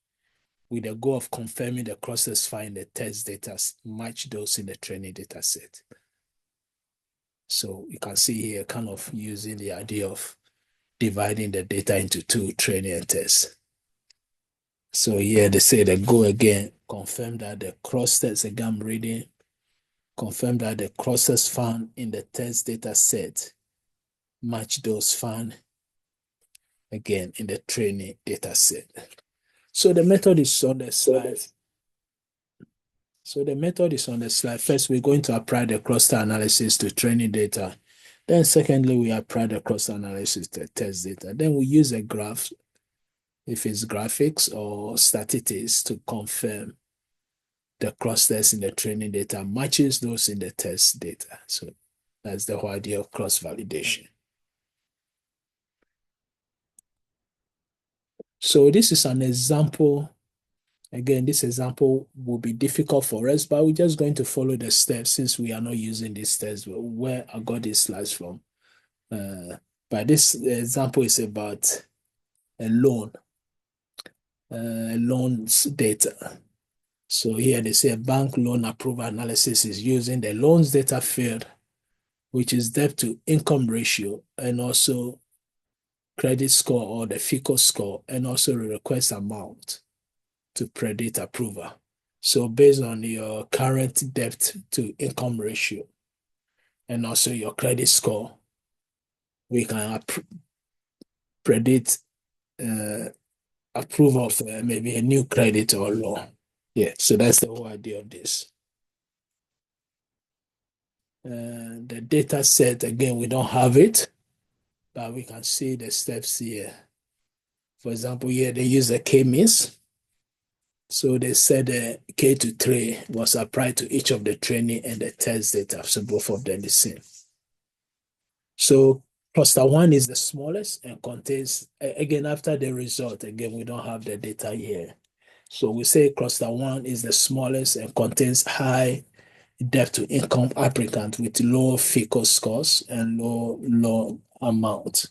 with the goal of confirming the clusters found in the test data, match those in the training data set. So you can see here kind of using the idea of dividing the data into 2, training and test. So here they say they go again, confirm that the clusters, again I'm reading, confirm that the clusters found in the test data set match those found again in the training data set. So the method is on the slide. First, we're going to apply the cluster analysis to training data. Then secondly, we apply the cluster analysis to test data. Then we use a graph, if it's graphics or statistics, to confirm the clusters in the training data matches those in the test data. So that's the whole idea of cross-validation. So this is an example. Again, this example will be difficult for us, but we're just going to follow the steps since we are not using these steps where I got these slides from. But this example is about a loans data. So here they say bank loan approval analysis is using the loans data field, which is debt to income ratio, and also credit score or the FICO score, and also the request amount to predict approval. So based on your current debt to income ratio and also your credit score, we can predict approval of maybe a new credit or loan. Yeah, so that's the whole idea of this. The data set, again, we don't have it, but we can see the steps here. For example, here they use the K-means. So they said the K to 3 was applied to each of the training and the test data, so both of them the same. So cluster 1 is the smallest and contains, again, after the result, again, we don't have the data here. So we say cluster 1 is the smallest and contains high debt to income applicant with low FICO scores and low loan amount.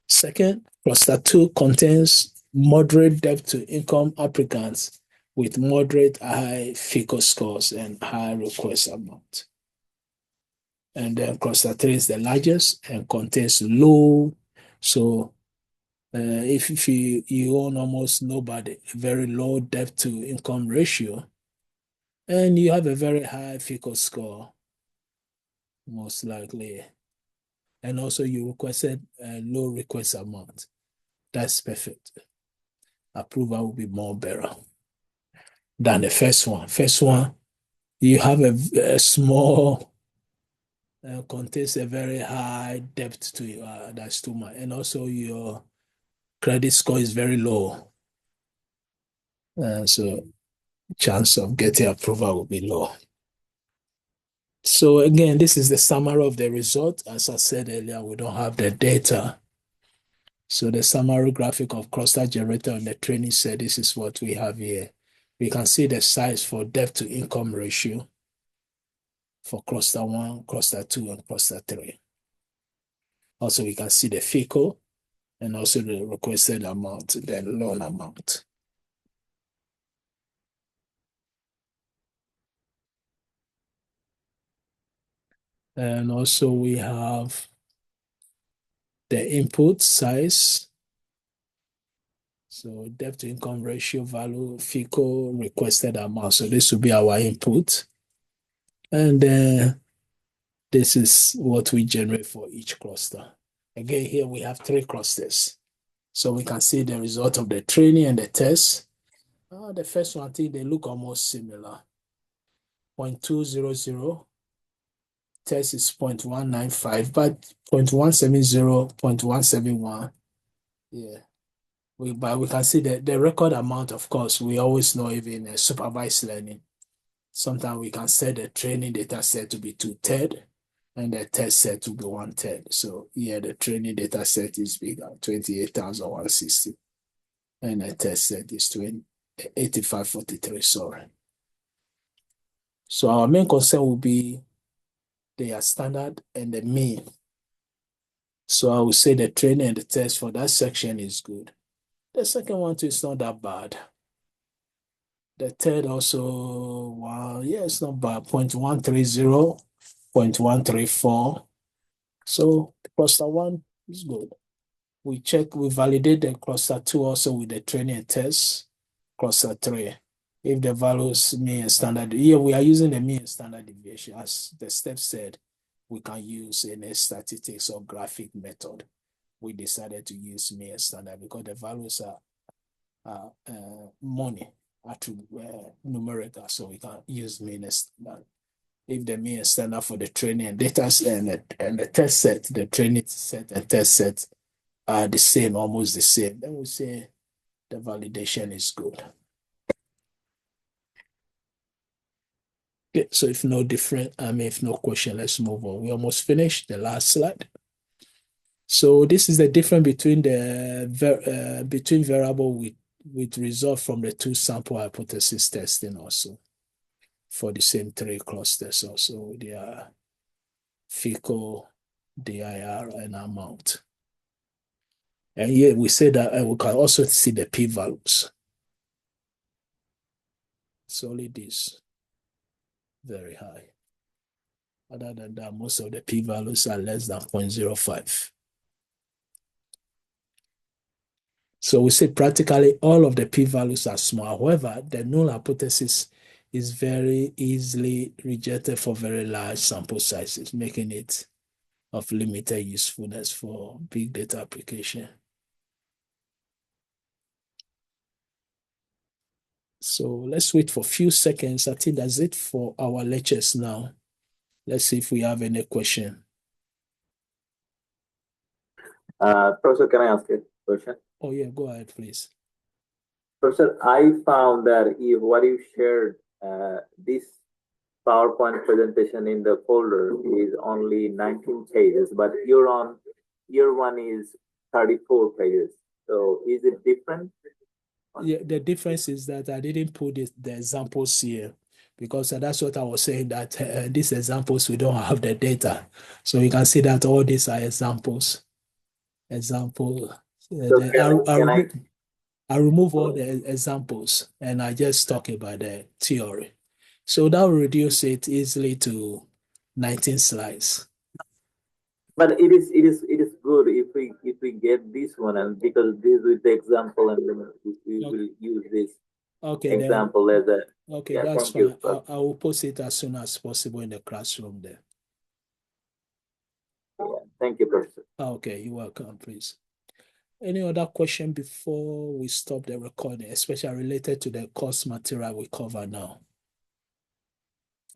Second, cluster 2 contains moderate debt to income applicants with moderate high FICO scores and high request amount. And then cluster 3 is the largest and contains low. So if you own almost nobody, very low debt to income ratio, and you have a very high FICO score, most likely, and also you requested a low request amount, that's perfect. Approval will be more better than the first one. First one, you have a small, contains a very high debt to you, that's too much. And also your credit score is very low. So chance of getting approval will be low. So again, this is the summary of the result. As I said earlier, we don't have the data. So the summary graphic of cluster generator on the training set, this is what we have here. We can see the size for debt to income ratio for cluster 1, cluster 2, and cluster 3. Also, we can see the FICO and also the requested amount, the loan amount. And also we have the input size. So debt to income ratio value, FICO, requested amount. So this will be our input. And this is what we generate for each cluster. Again, here we have 3 clusters. So we can see the result of the training and the test. The first one, I think they look almost similar. 0.200, test is 0.195, but 0.170, 0.171. Yeah. But we can see the record amount, of course, we always know even supervised learning. Sometimes we can set the training data set to be 2/3 and the test set to be 1/3. So here the training data set is bigger, 28,160. And the test set is 8543, sorry. So our main concern will be their standard and the mean. So I would say the training and the test for that section is good. The second one too is not that bad. The third also, wow, yeah, it's not bad. 0.130, 0.134. So cluster 1 is good. We validate the cluster 2 also with the training and test. Cluster 3. If the values mean and standard, here we are using the mean and standard deviation. As the step said, we can use any statistics or graphic method. We decided to use mean and standard because the values are money, numerical, so we can use mean and standard. If the mean and standard for the training and data and the test set, the training set and test set are the same, almost the same, then we say the validation is good. Okay, so if no question, let's move on. We almost finished the last slide. So this is the difference between the between variable with result from the 2 sample hypothesis testing also for the same 3 clusters also. They are FICO, DIR, and amount. And here we say that we can also see the p-values. It's only this, very high. Other than that, most of the p-values are less than 0.05. So we say practically all of the p-values are small. However, the null hypothesis is very easily rejected for very large sample sizes, making it of limited usefulness for big data application. So let's wait for a few seconds. I think that's it for our lectures now. Let's see if we have any question. Professor, can I ask a question? Oh yeah, go ahead, please. Professor, I found that what you shared, this PowerPoint presentation in the folder is only 19 pages, but your one is 34 pages. So is it different? Yeah, the difference is that I didn't put the examples here because that's what I was saying, that these examples, we don't have the data. So you can see that all these are examples. Example. So I remove all the examples and I just talk about the theory. So that will reduce it easily to 19 slides. but it is good if we get this one, and because this with the example, and then we will use this Okay, example as a. okay, Yeah, that's thank you. fine. I will post it as soon as possible in the classroom there. Yeah, thank you, Professor. Okay, you're welcome, please. Any other question before we stop the recording, especially related to the course material we cover now?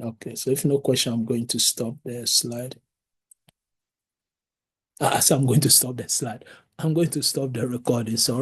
Okay, so if no question, I'm going to stop the slide. So I'm going to stop the slide. I'm going to stop the recording. Sorry.